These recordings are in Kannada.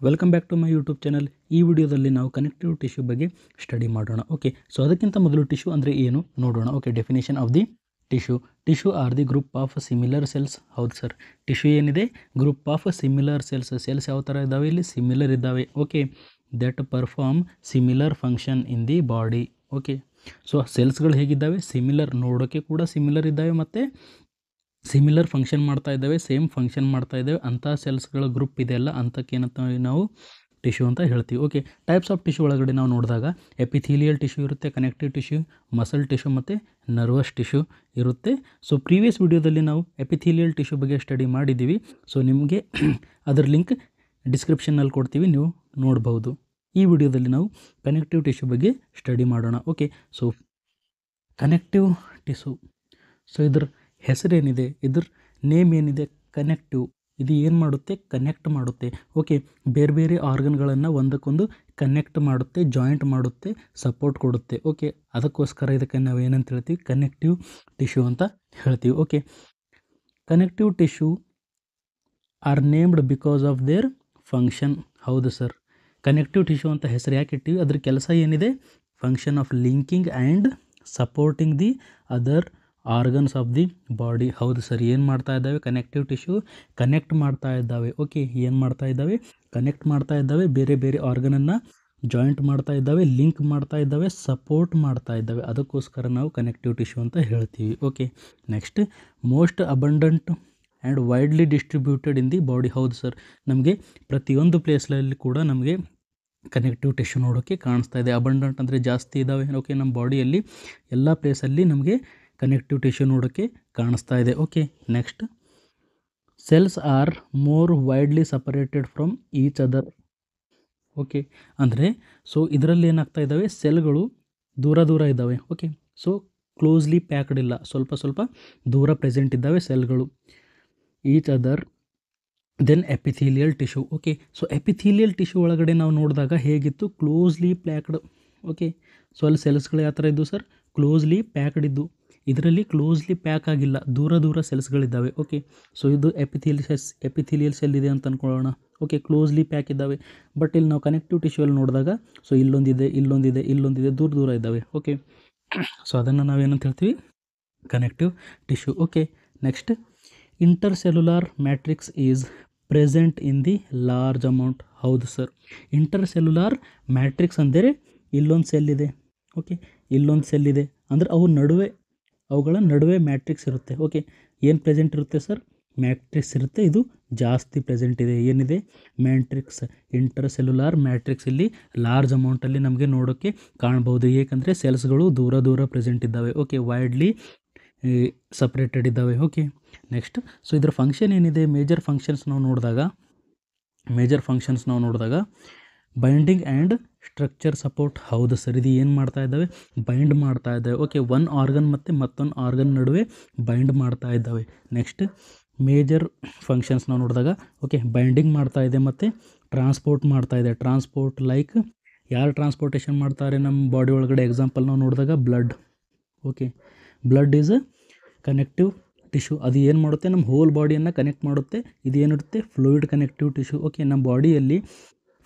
Welcome back to my YouTube channel. ಈ ವಿಡಿಯೋದಲ್ಲಿ ನಾವು ಕನೆಕ್ಟಿವ್ ಟಿಶ್ಯೂ ಬಗ್ಗೆ ಸ್ಟಡಿ ಮಾಡೋಣ. ಓಕೆ, ಸೊ ಅದಕ್ಕಿಂತ ಮೊದಲು ಟಿಶ್ಯೂ ಅಂದರೆ ಏನು ನೋಡೋಣ. Okay, definition of the tissue are the group of similar cells. ಹೌದು ಸರ್, ಟಿಶ್ಯೂ ಏನಿದೆ ಗ್ರೂಪ್ ಆಫ್ ಸಿಮಿಲರ್ ಸೆಲ್ಸ್ ಯಾವ ಥರ ಇದ್ದಾವೆ, ಇಲ್ಲಿ ಸಿಮಿಲರ್ ಇದ್ದಾವೆ. Okay, that perform similar function in the body. Okay, so ಸೆಲ್ಸ್ಗಳು ಹೇಗಿದ್ದಾವೆ, ಸಿಮಿಲರ್, ನೋಡೋಕ್ಕೆ ಕೂಡ ಸಿಮಿಲರ್ ಇದ್ದಾವೆ ಮತ್ತು ಸಿಮಿಲರ್ ಫಂಕ್ಷನ್ ಮಾಡ್ತಾ ಇದ್ದಾವೆ, ಸೇಮ್ ಫಂಕ್ಷನ್ ಮಾಡ್ತಾ ಇದ್ದಾವೆ. ಅಂಥ ಸೆಲ್ಸ್ಗಳ ಗ್ರೂಪ್ ಇದೆಯಲ್ಲ, ಅಂಥಕ್ಕೇನಂತ ನಾವು ಟಿಶ್ಯೂ ಅಂತ ಹೇಳ್ತೀವಿ. ಓಕೆ, ಟೈಪ್ಸ್ ಆಫ್ ಟಿಶ್ಯೂ ಒಳಗಡೆ ನಾವು ನೋಡಿದಾಗ ಎಪಿಥೀಲಿಯಲ್ ಟಿಶ್ಯೂ ಇರುತ್ತೆ, ಕನೆಕ್ಟಿವ್ ಟಿಶ್ಯೂ, ಮಸಲ್ ಟಿಶ್ಯೂ ಮತ್ತು ನರ್ವಸ್ ಟಿಶ್ಯೂ ಇರುತ್ತೆ. ಸೊ ಪ್ರೀವಿಯಸ್ ವಿಡಿಯೋದಲ್ಲಿ ನಾವು ಎಪಿಥೀಲಿಯಲ್ ಟಿಶ್ಯೂ ಬಗ್ಗೆ ಸ್ಟಡಿ ಮಾಡಿದ್ದೀವಿ. ಸೊ ನಿಮಗೆ ಅದರ ಲಿಂಕ್ ಡಿಸ್ಕ್ರಿಪ್ಷನ್ನಲ್ಲಿ ಕೊಡ್ತೀವಿ, ನೀವು ನೋಡ್ಬೋದು. ಈ ವಿಡಿಯೋದಲ್ಲಿ ನಾವು ಕನೆಕ್ಟಿವ್ ಟಿಶ್ಯೂ ಬಗ್ಗೆ ಸ್ಟಡಿ ಮಾಡೋಣ. Okay, so connective tissue, so ಇದ್ರ ಹೆಸರೇನಿದೆ, ಇದ್ರ ನೇಮ್ ಏನಿದೆ, ಕನೆಕ್ಟಿವ್. ಇದು ಏನು ಮಾಡುತ್ತೆ, ಕನೆಕ್ಟ್ ಮಾಡುತ್ತೆ. ಓಕೆ, ಬೇರೆ ಬೇರೆ ಆರ್ಗನ್ಗಳನ್ನು ಒಂದಕ್ಕೊಂದು ಕನೆಕ್ಟ್ ಮಾಡುತ್ತೆ, ಜಾಯಿಂಟ್ ಮಾಡುತ್ತೆ, ಸಪೋರ್ಟ್ ಕೊಡುತ್ತೆ. ಓಕೆ, ಅದಕ್ಕೋಸ್ಕರ ಇದಕ್ಕೆ ನಾವು ಏನಂತ ಹೇಳ್ತೀವಿ, ಕನೆಕ್ಟಿವ್ ಟಿಶ್ಯೂ ಅಂತ ಹೇಳ್ತೀವಿ. Okay, connective tissue are named because of their function. ಹೌದು ಸರ್, ಕನೆಕ್ಟಿವ್ ಟಿಶ್ಯೂ ಅಂತ ಹೆಸರು ಯಾಕೆ ಇಟ್ಟಿವಿ, ಅದ್ರ ಕೆಲಸ ಏನಿದೆ, function of linking and supporting the other organs of the body. ಹೌದು ಸರ್, ಏನು ಮಾಡ್ತಾ ಇದ್ದಾವೆ, ಕನೆಕ್ಟಿವ್ ಟಿಶ್ಯೂ ಕನೆಕ್ಟ್ ಮಾಡ್ತಾ ಇದ್ದಾವೆ. ಓಕೆ, ಏನು ಮಾಡ್ತಾ ಇದ್ದಾವೆ, ಕನೆಕ್ಟ್ ಮಾಡ್ತಾ ಇದ್ದಾವೆ, ಬೇರೆ ಬೇರೆ ಆರ್ಗನನ್ನು ಜಾಯಿಂಟ್ ಮಾಡ್ತಾ ಇದ್ದಾವೆ, ಲಿಂಕ್ ಮಾಡ್ತಾ ಇದ್ದಾವೆ, ಸಪೋರ್ಟ್ ಮಾಡ್ತಾ ಇದ್ದಾವೆ. ಅದಕ್ಕೋಸ್ಕರ ನಾವು ಕನೆಕ್ಟಿವ್ ಟಿಶ್ಯೂ ಅಂತ ಹೇಳ್ತೀವಿ. Okay, next most abundant and widely distributed in the body. ಹೌದು ಸರ್, ನಮಗೆ ಪ್ರತಿಯೊಂದು ಪ್ಲೇಸ್ನಲ್ಲಿ ಕೂಡ ನಮಗೆ ಕನೆಕ್ಟಿವ್ ಟಿಶ್ಯೂ ನೋಡೋಕ್ಕೆ ಕಾಣಿಸ್ತಾ ಇದೆ. ಅಬಂಡೆಂಟ್ ಅಂದರೆ ಜಾಸ್ತಿ ಇದ್ದಾವೆ. ಓಕೆ, ನಮ್ಮ ಬಾಡಿಯಲ್ಲಿ ಎಲ್ಲ ಪ್ಲೇಸಲ್ಲಿ ನಮಗೆ ಕನೆಕ್ಟಿವ್ ಟಿಶ್ಯೂ ನೋಡೋಕ್ಕೆ ಕಾಣಿಸ್ತಾ ಇದೆ. Okay, next cells R more widely separated from each other. Okay, ಅಂದರೆ ಸೊ ಇದರಲ್ಲಿ ಏನಾಗ್ತಾ ಇದ್ದಾವೆ, ಸೆಲ್ಗಳು ದೂರ ದೂರ ಇದ್ದಾವೆ. ಓಕೆ, ಸೊ ಕ್ಲೋಸ್ಲಿ ಪ್ಯಾಕ್ಡ್ ಇಲ್ಲ, ಸ್ವಲ್ಪ ಸ್ವಲ್ಪ ದೂರ ಪ್ರೆಸೆಂಟ್ ಇದ್ದಾವೆ ಸೆಲ್ಗಳು, each other. Then epithelial tissue. Okay, so epithelial tissue ಒಳಗಡೆ ನಾವು ನೋಡಿದಾಗ ಹೇಗಿತ್ತು, ಕ್ಲೋಸ್ಲಿ ಪ್ಯಾಕ್ಡ್. ಓಕೆ, ಸೊ ಅಲ್ಲಿ ಸೆಲ್ಸ್ಗಳು ಯಾವ ಥರ ಇದ್ದು ಸರ್, ಕ್ಲೋಸ್ಲಿ ಪ್ಯಾಕ್ಡ್ ಇದ್ದು. ಇದರಲ್ಲಿ ಕ್ಲೋಸ್ಲಿ ಪ್ಯಾಕ್ ಆಗಿಲ್ಲ, ದೂರ ದೂರ ಸೆಲ್ಸ್ಗಳಿದ್ದಾವೆ. ಓಕೆ, ಸೊ ಇದು ಎಪಿಥೀಲಿಯಲ್ ಸೆಲ್ ಇದೆ ಅಂತ ಅಂದ್ಕೊಳ್ಳೋಣ. ಓಕೆ, ಕ್ಲೋಸ್ಲಿ ಪ್ಯಾಕ್ ಇದ್ದಾವೆ. ಬಟ್ ಇಲ್ಲಿ ನಾವು ಕನೆಕ್ಟಿವ್ ಟಿಶ್ಯೂ ಅಲ್ಲಿ ನೋಡಿದಾಗ ಸೊ ಇಲ್ಲೊಂದಿದೆ, ದೂರ ದೂರ ಇದ್ದಾವೆ. ಓಕೆ, ಸೊ ಅದನ್ನು ನಾವೇನಂತ ಹೇಳ್ತೀವಿ, connective tissue. Okay, next intercellular matrix is present in the large amount. ಹೌದು ಸರ್, ಇಂಟರ್ಸೆಲ್ಯುಲಾರ್ ಮ್ಯಾಟ್ರಿಕ್ಸ್ ಅಂದರೆ ಇಲ್ಲೊಂದು ಸೆಲ್ ಇದೆ. ಓಕೆ, ಇಲ್ಲೊಂದು ಸೆಲ್ ಇದೆ ಅಂದರೆ ಅವುಗಳ ನಡುವೆ ಮ್ಯಾಟ್ರಿಕ್ಸ್ ಇರುತ್ತೆ. ಓಕೆ, ಏನು ಪ್ರೆಸೆಂಟ್ ಇರುತ್ತೆ ಸರ್, ಮ್ಯಾಟ್ರಿಕ್ಸ್ ಇರುತ್ತೆ. ಇದು ಜಾಸ್ತಿ ಪ್ರೆಸೆಂಟ್ ಇದೆ, ಏನಿದೆ, ಮ್ಯಾಟ್ರಿಕ್ಸ್, ಇಂಟರ್ಸೆಲ್ಯುಲಾರ್ ಮ್ಯಾಟ್ರಿಕ್ಸ್ ಇಲ್ಲಿ ಲಾರ್ಜ್ ಅಮೌಂಟಲ್ಲಿ ನಮಗೆ ನೋಡೋಕ್ಕೆ ಕಾಣ್ಬೋದು. ಏಕೆಂದರೆ ಸೆಲ್ಸ್ಗಳು ದೂರ ದೂರ ಪ್ರೆಸೆಂಟ್ ಇದ್ದಾವೆ. ಓಕೆ, ವೈಡ್ಲಿ ಸಪ್ರೇಟೆಡ್ ಇದ್ದಾವೆ. ಓಕೆ, ನೆಕ್ಸ್ಟ್ ಸೊ ಇದರ ಫಂಕ್ಷನ್ ಏನಿದೆ, ಮೇಜರ್ ಫಂಕ್ಷನ್ಸ್ ನಾವು ನೋಡಿದಾಗ ಬೈಂಡಿಂಗ್ ಆ್ಯಂಡ್ ಸ್ಟ್ರಕ್ಚರ್ ಸಪೋರ್ಟ್. ಹೌದು ಸರ್, ಇದು ಏನು ಮಾಡ್ತಾ ಇದ್ದಾವೆ, ಬೈಂಡ್ ಮಾಡ್ತಾ ಇದ್ದಾವೆ. ಓಕೆ, ಒನ್ ಆರ್ಗನ್ ಮತ್ತು ಮತ್ತೊಂದು ಆರ್ಗನ್ ನಡುವೆ ಬೈಂಡ್ ಮಾಡ್ತಾ ಇದ್ದಾವೆ. ನೆಕ್ಸ್ಟ್ ಮೇಜರ್ ಫಂಕ್ಷನ್ಸ್ ನಾವು ನೋಡಿದಾಗ ಓಕೆ, ಬೈಂಡಿಂಗ್ ಮಾಡ್ತಾ ಇದೆ ಮತ್ತು ಟ್ರಾನ್ಸ್ಪೋರ್ಟ್ ಮಾಡ್ತಾ ಇದೆ. ಟ್ರಾನ್ಸ್ಪೋರ್ಟ್ ಲೈಕ್ ಯಾರು ಟ್ರಾನ್ಸ್ಪೋರ್ಟೇಷನ್ ಮಾಡ್ತಾರೆ ನಮ್ಮ ಬಾಡಿ ಒಳಗಡೆ, ಎಕ್ಸಾಂಪಲ್ ನಾವು ನೋಡಿದಾಗ blood. Okay, blood is connective tissue. ಅದು ಏನು ಮಾಡುತ್ತೆ, ನಮ್ಮ ಹೋಲ್ ಬಾಡಿಯನ್ನು ಕನೆಕ್ಟ್ ಮಾಡುತ್ತೆ. ಇದೇನಿರುತ್ತೆ, ಫ್ಲೂಯಿಡ್ ಕನೆಕ್ಟಿವ್ ಟಿಶ್ಯೂ. ಓಕೆ, ನಮ್ಮ ಬಾಡಿಯಲ್ಲಿ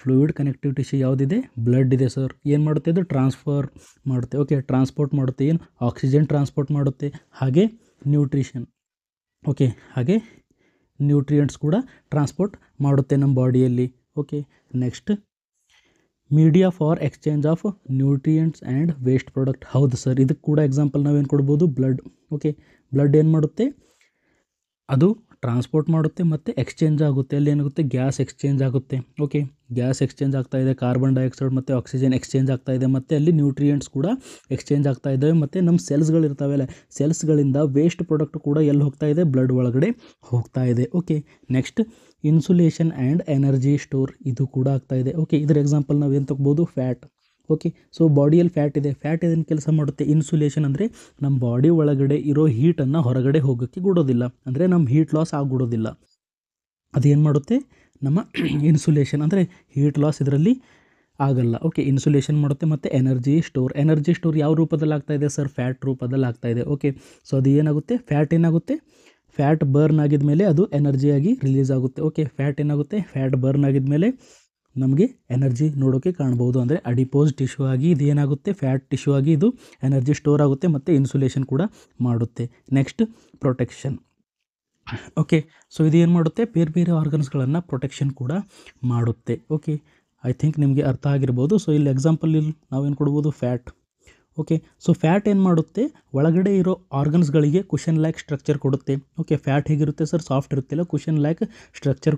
ಫ್ಲೂಯಿಡ್ ಕನೆಕ್ಟಿವ್ ಟಿಶ್ಯೂ ಯಾವುದಿದೆ, ಬ್ಲಡ್ ಇದೆ ಸರ್. ಏನು ಮಾಡುತ್ತೆ, ಇದು ಟ್ರಾನ್ಸ್ಫರ್ ಮಾಡುತ್ತೆ. ಓಕೆ, ಟ್ರಾನ್ಸ್ಪೋರ್ಟ್ ಮಾಡುತ್ತೆ, ಏನು ಆಕ್ಸಿಜನ್ ಟ್ರಾನ್ಸ್ಪೋರ್ಟ್ ಮಾಡುತ್ತೆ, ಹಾಗೆ ನ್ಯೂಟ್ರಿಷನ್. ಓಕೆ, ಹಾಗೆ ನ್ಯೂಟ್ರಿಯೆಂಟ್ಸ್ ಕೂಡ ಟ್ರಾನ್ಸ್ಪೋರ್ಟ್ ಮಾಡುತ್ತೆ ನಮ್ಮ ಬಾಡಿಯಲ್ಲಿ. Okay, next media for exchange of nutrients and waste product. ಹೌದು ಸರ್, ಇದಕ್ಕೆ ಕೂಡ ಎಕ್ಸಾಂಪಲ್ ನಾವೇನು ಕೊಡ್ಬೋದು, ಬ್ಲಡ್. ಓಕೆ, ಬ್ಲಡ್ ಏನು ಮಾಡುತ್ತೆ, ಅದು ಟ್ರಾನ್ಸ್ಪೋರ್ಟ್ ಮಾಡುತ್ತೆ ಮತ್ತು ಎಕ್ಸ್ಚೇಂಜ್ ಆಗುತ್ತೆ. ಅಲ್ಲಿ ಏನಾಗುತ್ತೆ, ಗ್ಯಾಸ್ ಎಕ್ಸ್ಚೇಂಜ್ ಆಗುತ್ತೆ. ಓಕೆ, ಗ್ಯಾಸ್ ಎಕ್ಸ್ಚೇಂಜ್ ಆಗ್ತಾ ಇದೆ, ಕಾರ್ಬನ್ ಡೈಆಕ್ಸೈಡ್ ಮತ್ತು ಆಕ್ಸಿಜನ್ ಎಕ್ಸ್ಚೇಂಜ್ ಆಗ್ತಾ ಇದೆ, ಮತ್ತು ಅಲ್ಲಿ ನ್ಯೂಟ್ರಿಯೆಂಟ್ಸ್ ಕೂಡ ಎಕ್ಸ್ಚೇಂಜ್ ಆಗ್ತಾ ಇದ್ದಾವೆ. ಮತ್ತು ನಮ್ಮ ಸೆಲ್ಸ್ಗಳು ಇರ್ತಾವಲ್ಲ, ಸೆಲ್ಸ್ಗಳಿಂದ ವೇಸ್ಟ್ ಪ್ರಾಡಕ್ಟ್ ಕೂಡ ಎಲ್ಲಿ ಹೋಗ್ತಾ ಇದೆ, ಬ್ಲಡ್ ಒಳಗಡೆ ಹೋಗ್ತಾ ಇದೆ. Okay, next insulation and energy store, ಇದು ಕೂಡ ಆಗ್ತಾ ಇದೆ. ಓಕೆ, ಇದರ ಎಕ್ಸಾಂಪಲ್ ನಾವು ಏನು ತಗೋಬೋದು, ಫ್ಯಾಟ್. ಓಕೆ, ಸೊ ಬಾಡಿಯಲ್ಲಿ ಫ್ಯಾಟ್ ಇದೆ, ಫ್ಯಾಟ್ ಇದನ್ನು ಕೆಲಸ ಮಾಡುತ್ತೆ, ಇನ್ಸುಲೇಷನ್ ಅಂದರೆ ನಮ್ಮ ಬಾಡಿ ಒಳಗಡೆ ಇರೋ ಹೀಟನ್ನು ಹೊರಗಡೆ ಹೋಗೋಕ್ಕೆ ಬಿಡೋದಿಲ್ಲ, ಅಂದರೆ ನಮ್ಮ ಹೀಟ್ ಲಾಸ್ ಆಗಿಬಿಡೋದಿಲ್ಲ. ಅದೇನು ಮಾಡುತ್ತೆ, ನಮ್ಮ ಇನ್ಸುಲೇಷನ್ ಅಂದರೆ ಹೀಟ್ ಲಾಸ್ ಇದರಲ್ಲಿ ಆಗಲ್ಲ. ಓಕೆ, ಇನ್ಸುಲೇಷನ್ ಮಾಡುತ್ತೆ. ಮತ್ತು ಎನರ್ಜಿ ಸ್ಟೋರ್ ಯಾವ ರೂಪದಲ್ಲಿ ಆಗ್ತಾ ಇದೆ ಸರ್, ಫ್ಯಾಟ್ ರೂಪದಲ್ಲಿ ಆಗ್ತಾ ಇದೆ. ಓಕೆ, ಸೊ ಅದು ಏನಾಗುತ್ತೆ, ಫ್ಯಾಟ್ ಬರ್ನ್ ಆಗಿದ ಮೇಲೆ ಅದು ಎನರ್ಜಿಯಾಗಿ ರಿಲೀಸ್ ಆಗುತ್ತೆ. ಓಕೆ, ಫ್ಯಾಟ್ ಏನಾಗುತ್ತೆ, ಫ್ಯಾಟ್ ಬರ್ನ್ ಆಗಿದ ಮೇಲೆ ನಮಗೆ ಎನರ್ಜಿ ನೋಡೋಕ್ಕೆ ಕಾಣ್ಬೋದು. ಅಂದರೆ ಅಡಿಪೋಸ್ ಟಿಶ್ಯೂ ಆಗಿ ಇದು ಏನಾಗುತ್ತೆ, ಫ್ಯಾಟ್ ಟಿಶ್ಯೂ ಆಗಿ ಇದು ಎನರ್ಜಿ ಸ್ಟೋರ್ ಆಗುತ್ತೆ ಮತ್ತು ಇನ್ಸುಲೇಷನ್ ಕೂಡ ಮಾಡುತ್ತೆ. Next protection. ಓಕೆ, ಸೊ ಇದು ಏನು ಮಾಡುತ್ತೆ, ಬೇರೆ ಬೇರೆ ಆರ್ಗನ್ಸ್ಗಳನ್ನು ಪ್ರೊಟೆಕ್ಷನ್ ಕೂಡ ಮಾಡುತ್ತೆ. ಓಕೆ, ಐ ಥಿಂಕ್ ನಿಮಗೆ ಅರ್ಥ ಆಗಿರ್ಬೋದು. ಸೊ ಇಲ್ಲಿ ಎಕ್ಸಾಂಪಲ್ ಇಲ್ಲಿ ನಾವೇನು ಕೊಡ್ಬೋದು, ಫ್ಯಾಟ್. ಓಕೆ, ಸೊ ಫ್ಯಾಟ್ ಏನು ಮಾಡುತ್ತೆ, ಒಳಗಡೆ ಇರೋ ಆರ್ಗನ್ಸ್ಗಳಿಗೆ ಕುಷನ್ ಲೈಕ್ ಸ್ಟ್ರಕ್ಚರ್ ಕೊಡುತ್ತೆ. ಓಕೆ, ಫ್ಯಾಟ್ ಹೇಗಿರುತ್ತೆ ಸರ್, ಸಾಫ್ಟ್ ಇರುತ್ತಿಲ್ಲ, cushion like structure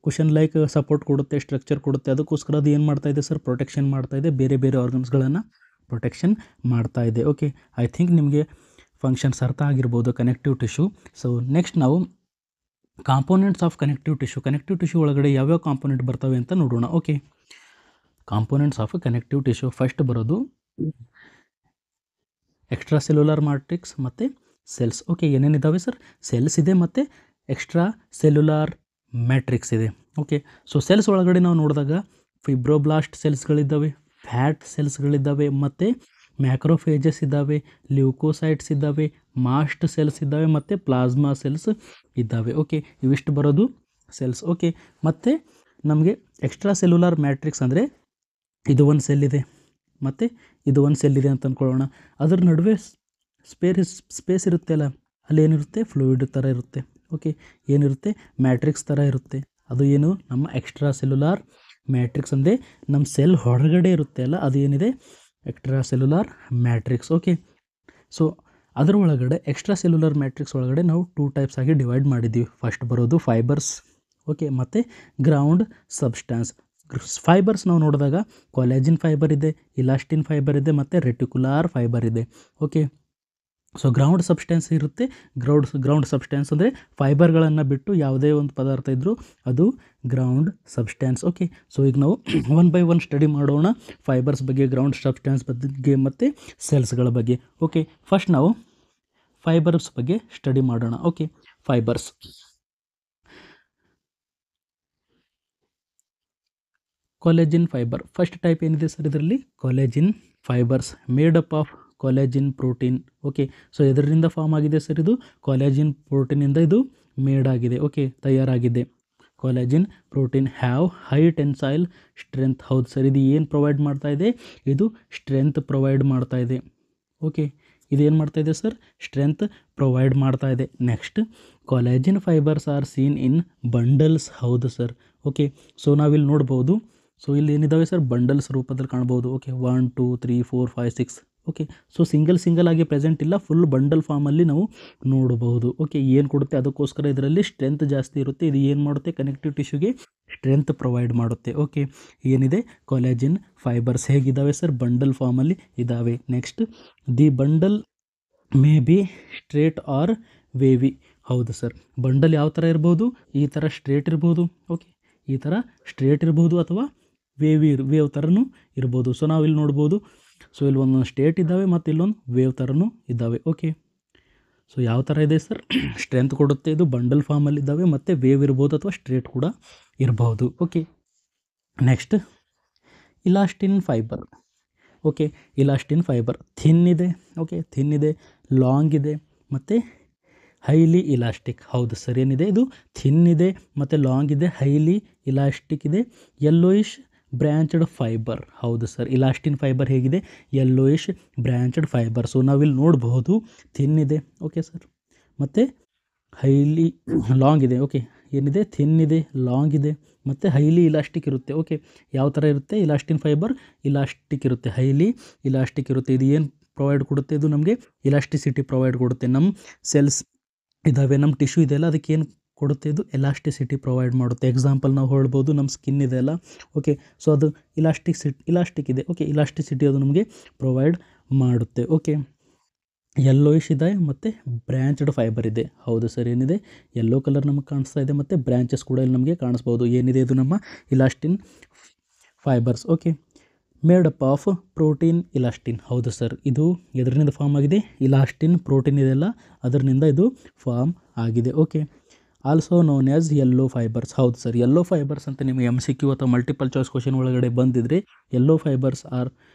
cushion like support ಕೊಡುತ್ತೆ, ಸ್ಟ್ರಕ್ಚರ್ ಕೊಡುತ್ತೆ. ಅದಕ್ಕೋಸ್ಕರ ಅದು ಏನು ಮಾಡ್ತಾ ಇದೆ ಸರ್, ಪ್ರೊಟೆಕ್ಷನ್ ಮಾಡ್ತಾ ಇದೆ, ಬೇರೆ ಬೇರೆ ಆರ್ಗನ್ಸ್ಗಳನ್ನು ಪ್ರೊಟೆಕ್ಷನ್ ಮಾಡ್ತಾ ಇದೆ. ಓಕೆ, ಐ ಥಿಂಕ್ ನಿಮಗೆ ಫಂಕ್ಷನ್ಸ್ ಅರ್ಥ ಆಗಿರ್ಬೋದು ಕನೆಕ್ಟಿವ್ ಟಿಶ್ಯೂ. ಸೊ ನೆಕ್ಸ್ಟ್ ನಾವು components of connective tissue. Connective tissue ಒಳಗಡೆ ಯಾವ್ಯಾವ ಕಾಂಪೋನೆಂಟ್ ಬರ್ತವೆ ಅಂತ ನೋಡೋಣ. Okay, components of connective tissue first ಬರೋದು ಎಕ್ಸ್ಟ್ರಾ ಸೆಲ್ಯುಲಾರ್ ಮ್ಯಾಟ್ರಿಕ್ಸ್ ಮತ್ತು ಸೆಲ್ಸ್. ಓಕೆ, ಏನೇನಿದ್ದಾವೆ ಸರ್, ಸೆಲ್ಸ್ ಇದೆ ಮತ್ತು ಎಕ್ಸ್ಟ್ರಾ ಸೆಲ್ಯುಲಾರ್ ಮ್ಯಾಟ್ರಿಕ್ಸ್ ಇದೆ. ಓಕೆ, ಸೊ ಸೆಲ್ಸ್ ಒಳಗಡೆ ನಾವು ನೋಡಿದಾಗ ಫಿಬ್ರೋಬ್ಲಾಸ್ಟ್ ಸೆಲ್ಸ್ಗಳಿದ್ದಾವೆ, ಫ್ಯಾಟ್ ಸೆಲ್ಸ್ಗಳಿದ್ದಾವೆ ಮತ್ತು ಮ್ಯಾಕ್ರೋಫೇಜಸ್ ಇದ್ದಾವೆ, ಲ್ಯೂಕೋಸೈಟ್ಸ್ ಇದ್ದಾವೆ, ಮಾಸ್ಟ್ ಸೆಲ್ಸ್ ಇದ್ದಾವೆ ಮತ್ತು ಪ್ಲಾಸ್ಮಾ ಸೆಲ್ಸ್ ಇದ್ದಾವೆ. ಓಕೆ, ಇವಿಷ್ಟು ಬರೋದು ಸೆಲ್ಸ್. ಓಕೆ, ಮತ್ತು ನಮಗೆ ಎಕ್ಸ್ಟ್ರಾ ಸೆಲ್ಯುಲಾರ್ ಮ್ಯಾಟ್ರಿಕ್ಸ್ ಅಂದರೆ ಇದು ಒಂದು ಸೆಲ್ ಇದೆ ಮತ್ತು ಇದು ಒಂದು ಸೆಲ್ ಇದೆ ಅಂತ ಅಂದ್ಕೊಳ್ಳೋಣ. ಅದರ ನಡುವೆ ಸ್ಪೇಸ್ ಇರುತ್ತೆ ಅಲ್ಲ, ಅಲ್ಲಿ ಏನಿರುತ್ತೆ, ಫ್ಲೂಯಿಡ್ ಥರ ಇರುತ್ತೆ. ಓಕೆ, ಏನಿರುತ್ತೆ, ಮ್ಯಾಟ್ರಿಕ್ಸ್ ಥರ ಇರುತ್ತೆ. ಅದು ಏನು, ನಮ್ಮ ಎಕ್ಸ್ಟ್ರಾ ಸೆಲ್ಯುಲಾರ್ ಮ್ಯಾಟ್ರಿಕ್ಸ್ ಅಂದರೆ ನಮ್ಮ ಸೆಲ್ ಹೊರಗಡೆ ಇರುತ್ತೆ ಅಲ್ಲ, ಅದು ಏನಿದೆ, extracellular matrix. Okay, so ಅದರ ಒಳಗಡೆ ಎಕ್ಸ್ಟ್ರಾ ಸೆಲ್ಯುಲಾರ್ ಮ್ಯಾಟ್ರಿಕ್ಸ್ ಒಳಗಡೆ ನಾವು 2 ಟೈಪ್ಸ್ ಆಗಿ ಡಿವೈಡ್ ಮಾಡಿದ್ದೀವಿ. ಫಸ್ಟ್ ಬರೋದು ಫೈಬರ್ಸ್. ಓಕೆ, ಮತ್ತು ಗ್ರೌಂಡ್ ಸಬ್ಸ್ಟಾನ್ಸ್. ಫೈಬರ್ಸ್ ನಾವು ನೋಡಿದಾಗ ಕೊಲಾಜಿನ್ ಫೈಬರ್ ಇದೆ, ಇಲಾಸ್ಟಿನ್ ಫೈಬರ್ ಇದೆ ಮತ್ತು ರೆಟಿಕ್ಯುಲಾರ್ ಫೈಬರ್ ಇದೆ. ಓಕೆ, ಸೊ ಗ್ರೌಂಡ್ ಸಬ್ಸ್ಟೆನ್ಸ್ ಇರುತ್ತೆ. ಗ್ರೌಂಡ್ ಸಬ್ಸ್ಟೆನ್ಸ್ ಅಂದರೆ ಫೈಬರ್ಗಳನ್ನು ಬಿಟ್ಟು ಯಾವುದೇ ಒಂದು ಪದಾರ್ಥ ಇದ್ದರೂ ಅದು ಗ್ರೌಂಡ್ ಸಬ್ಸ್ಟೆನ್ಸ್. ಓಕೆ, ಸೊ ಈಗ ನಾವು 1 by 1 ಸ್ಟಡಿ ಮಾಡೋಣ, ಫೈಬರ್ಸ್ ಬಗ್ಗೆ, ಗ್ರೌಂಡ್ ಸಬ್ಸ್ಟೆನ್ಸ್ ಬಗ್ಗೆ ಮತ್ತು ಸೆಲ್ಸ್ಗಳ ಬಗ್ಗೆ. ಓಕೆ, ಫಸ್ಟ್ ನಾವು ಫೈಬರ್ಸ್ ಬಗ್ಗೆ ಸ್ಟಡಿ ಮಾಡೋಣ. Okay, fibres. Collagen fibre first type ಏನಿದೆ ಸರ್, ಇದರಲ್ಲಿ collagen fibres made up of collagen protein. Okay, so ಇದರಿಂದ ಫಾರ್ಮ್ ಆಗಿದೆ ಸರ್, ಇದು ಕೊಲೆಜಿನ್ ಪ್ರೋಟೀನಿಂದ ಇದು ಮೇಡ್ ಆಗಿದೆ. ಓಕೆ, ತಯಾರಾಗಿದೆ. Collagen protein have high tensile strength. ಹೌದು ಸರ್, ಇದು ಏನು ಪ್ರೊವೈಡ್ ಮಾಡ್ತಾ ಇದೆ, ಇದು ಸ್ಟ್ರೆಂತ್ ಪ್ರೊವೈಡ್ ಮಾಡ್ತಾ ಇದೆ. ಓಕೆ, ಇದೇನು ಮಾಡ್ತಾ ಇದೆ ಸರ್, ಸ್ಟ್ರೆಂತ್ ಪ್ರೊವೈಡ್ ಮಾಡ್ತಾ ಇದೆ. Next, collagen fibres are seen in bundles. ಹೌದು ಸರ್. ಓಕೆ, ಸೊ ನಾವಿಲ್ಲಿ ನೋಡ್ಬೋದು. ಸೊ ಇಲ್ಲಿ ಏನಿದ್ದಾವೆ ಸರ್, ಬಂಡಲ್ಸ್ ರೂಪದಲ್ಲಿ ಕಾಣ್ಬೋದು. ಓಕೆ, 1 2 3 4 5 6. ಓಕೆ, ಸೊ ಸಿಂಗಲ್ ಆಗಿ ಪ್ರೆಸೆಂಟ್ ಇಲ್ಲ, ಫುಲ್ ಬಂಡಲ್ ಫಾರ್ಮಲ್ಲಿ ನಾವು ನೋಡಬಹುದು. ಓಕೆ, ಏನು ಕೊಡುತ್ತೆ, ಅದಕ್ಕೋಸ್ಕರ ಇದರಲ್ಲಿ ಸ್ಟ್ರೆಂತ್ ಜಾಸ್ತಿ ಇರುತ್ತೆ. ಇದು ಏನು ಮಾಡುತ್ತೆ, ಕನೆಕ್ಟಿವ್ ಟಿಶ್ಯೂಗೆ ಸ್ಟ್ರೆಂತ್ ಪ್ರೊವೈಡ್ ಮಾಡುತ್ತೆ. ಓಕೆ, ಏನಿದೆ, ಕೊಲೆಜಿನ್ ಫೈಬರ್ಸ್ ಹೇಗಿದ್ದಾವೆ ಸರ್, ಬಂಡಲ್ ಫಾರ್ಮಲ್ಲಿ ಇದ್ದಾವೆ. Next, the bundle may be straight or wavy. ಹೌದು ಸರ್, ಬಂಡಲ್ ಯಾವ ಥರ ಇರ್ಬೋದು, ಈ ಥರ ಸ್ಟ್ರೇಟ್ ಇರ್ಬೋದು. ಓಕೆ, ಈ ಥರ ಸ್ಟ್ರೇಟ್ ಇರ್ಬೋದು ಅಥವಾ ವೇವ್ ಥರನೂ ಇರ್ಬೋದು. ಸೊ ನಾವು ಇಲ್ಲಿ ನೋಡ್ಬೋದು. ಸೊ ಇಲ್ಲಿ ಒಂದೊಂದು ಸ್ಟೇಟ್ ಇದ್ದಾವೆ ಮತ್ತು ಇಲ್ಲೊಂದು ವೇವ್ ಥರನೂ ಇದ್ದಾವೆ. ಓಕೆ, ಸೊ ಯಾವ ಥರ ಇದೆ ಸರ್, ಸ್ಟ್ರೆಂತ್ ಕೊಡುತ್ತೆ, ಇದು ಬಂಡಲ್ ಫಾರ್ಮಲ್ಲಿ ಇದ್ದಾವೆ ಮತ್ತು ವೇವ್ ಇರ್ಬೋದು ಅಥವಾ ಸ್ಟ್ರೇಟ್ ಕೂಡ ಇರಬಹುದು. Okay, next, ಇಲಾಸ್ಟಿನ್ fibre. Okay, ಇಲಾಸ್ಟಿನ್ fibre thin ಇದೆ. ಓಕೆ, ಥಿನ್ ಇದೆ, ಲಾಂಗ್ ಇದೆ ಮತ್ತು ಹೈಲಿ ಇಲಾಸ್ಟಿಕ್. ಹೌದು ಸರ್, ಏನಿದೆ, ಇದು ಥಿನ್ ಇದೆ ಮತ್ತು ಲಾಂಗ್ ಇದೆ, ಹೈಲಿ ಇಲಾಸ್ಟಿಕ್ ಇದೆ, ಯೆಲ್ಲೋಯಿಶ್ ಬ್ರ್ಯಾಂಚಡ್ ಫೈಬರ್. ಹೌದು ಸರ್, ಇಲಾಸ್ಟಿನ್ ಫೈಬರ್ ಹೇಗಿದೆ, ಯೆಲ್ಲೋಯಿಶ್ ಬ್ರ್ಯಾಂಚಡ್ ಫೈಬರ್. ಸೊ ನಾವಿಲ್ಲಿ ನೋಡಬಹುದು, ಥಿನ್ ಇದೆ. ಓಕೆ ಸರ್, ಮತ್ತು ಹೈಲಿ ಲಾಂಗ್ ಇದೆ. ಓಕೆ, ಏನಿದೆ, ಥಿನ್ ಇದೆ, ಲಾಂಗ್ ಇದೆ ಮತ್ತು ಹೈಲಿ ಇಲಾಸ್ಟಿಕ್ ಇರುತ್ತೆ. ಓಕೆ, ಯಾವ ಥರ ಇರುತ್ತೆ, ಇಲಾಸ್ಟಿನ್ ಫೈಬರ್ ಇಲಾಸ್ಟಿಕ್ ಇರುತ್ತೆ, ಹೈಲಿ ಇಲಾಸ್ಟಿಕ್ ಇರುತ್ತೆ. ಇದು ಏನು ಪ್ರೊವೈಡ್ ಕೊಡುತ್ತೆ, ಇದು ನಮಗೆ ಇಲಾಸ್ಟಿಸಿಟಿ ಪ್ರೊವೈಡ್ ಕೊಡುತ್ತೆ. ನಮ್ಮ ಸೆಲ್ಸ್ ಇದ್ದಾವೆ, ನಮ್ಮ ಟಿಶ್ಯೂ ಇದೆಯಲ್ಲ, ಅದಕ್ಕೇನು ಕೊಡುತ್ತೆ, ಇದು ಎಲಾಸ್ಟಿಸಿಟಿ ಪ್ರೊವೈಡ್ ಮಾಡುತ್ತೆ. ಎಕ್ಸಾಂಪಲ್ ನಾವು ಹೇಳ್ಬೋದು, ನಮ್ಮ ಸ್ಕಿನ್ ಇದೆ ಅಲ್ಲ. ಓಕೆ, ಸೊ ಅದು ಇಲಾಸ್ಟಿಕ್ ಇದೆ. ಓಕೆ, ಇಲಾಸ್ಟಿಸಿಟಿ ಅದು ನಮಗೆ ಪ್ರೊವೈಡ್ ಮಾಡುತ್ತೆ. ಓಕೆ, ಯೆಲ್ಲೋಯಿಶ್ ಇದೆ ಮತ್ತು ಬ್ರ್ಯಾಂಚ್ಡ್ ಫೈಬರ್ ಇದೆ. ಹೌದು ಸರ್, ಏನಿದೆ, ಯೆಲ್ಲೋ ಕಲರ್ ನಮಗೆ ಕಾಣಿಸ್ತಾ ಇದೆ ಮತ್ತು ಬ್ರ್ಯಾಂಚಸ್ ಕೂಡ ಇಲ್ಲಿ ನಮಗೆ ಕಾಣಿಸ್ಬೋದು. ಏನಿದೆ, ಇದು ನಮ್ಮ ಇಲಾಸ್ಟಿನ್ fibres. Okay, made up of protein ಇಲಾಸ್ಟಿನ್. ಹೌದು ಸರ್, ಇದು ಎದರಿಂದ ಫಾರ್ಮ್ ಆಗಿದೆ, ಇಲಾಸ್ಟಿನ್ ಪ್ರೋಟೀನ್ ಇದೆಯಲ್ಲ ಅದರಿಂದ ಇದು ಫಾರ್ಮ್ ಆಗಿದೆ. Okay, also known as yellow fibres. ಹೌದು ಸರ್, ಯೆಲ್ಲೋ ಫೈಬರ್ಸ್ ಅಂತ ನಿಮಗೆ MCQ ಅಥವಾ ಮಲ್ಟಿಪಲ್ ಚಾಯ್ಸ್ ಕ್ವಶನ್ ಒಳಗಡೆ ಬಂದಿದ್ರೆ yellow fibres are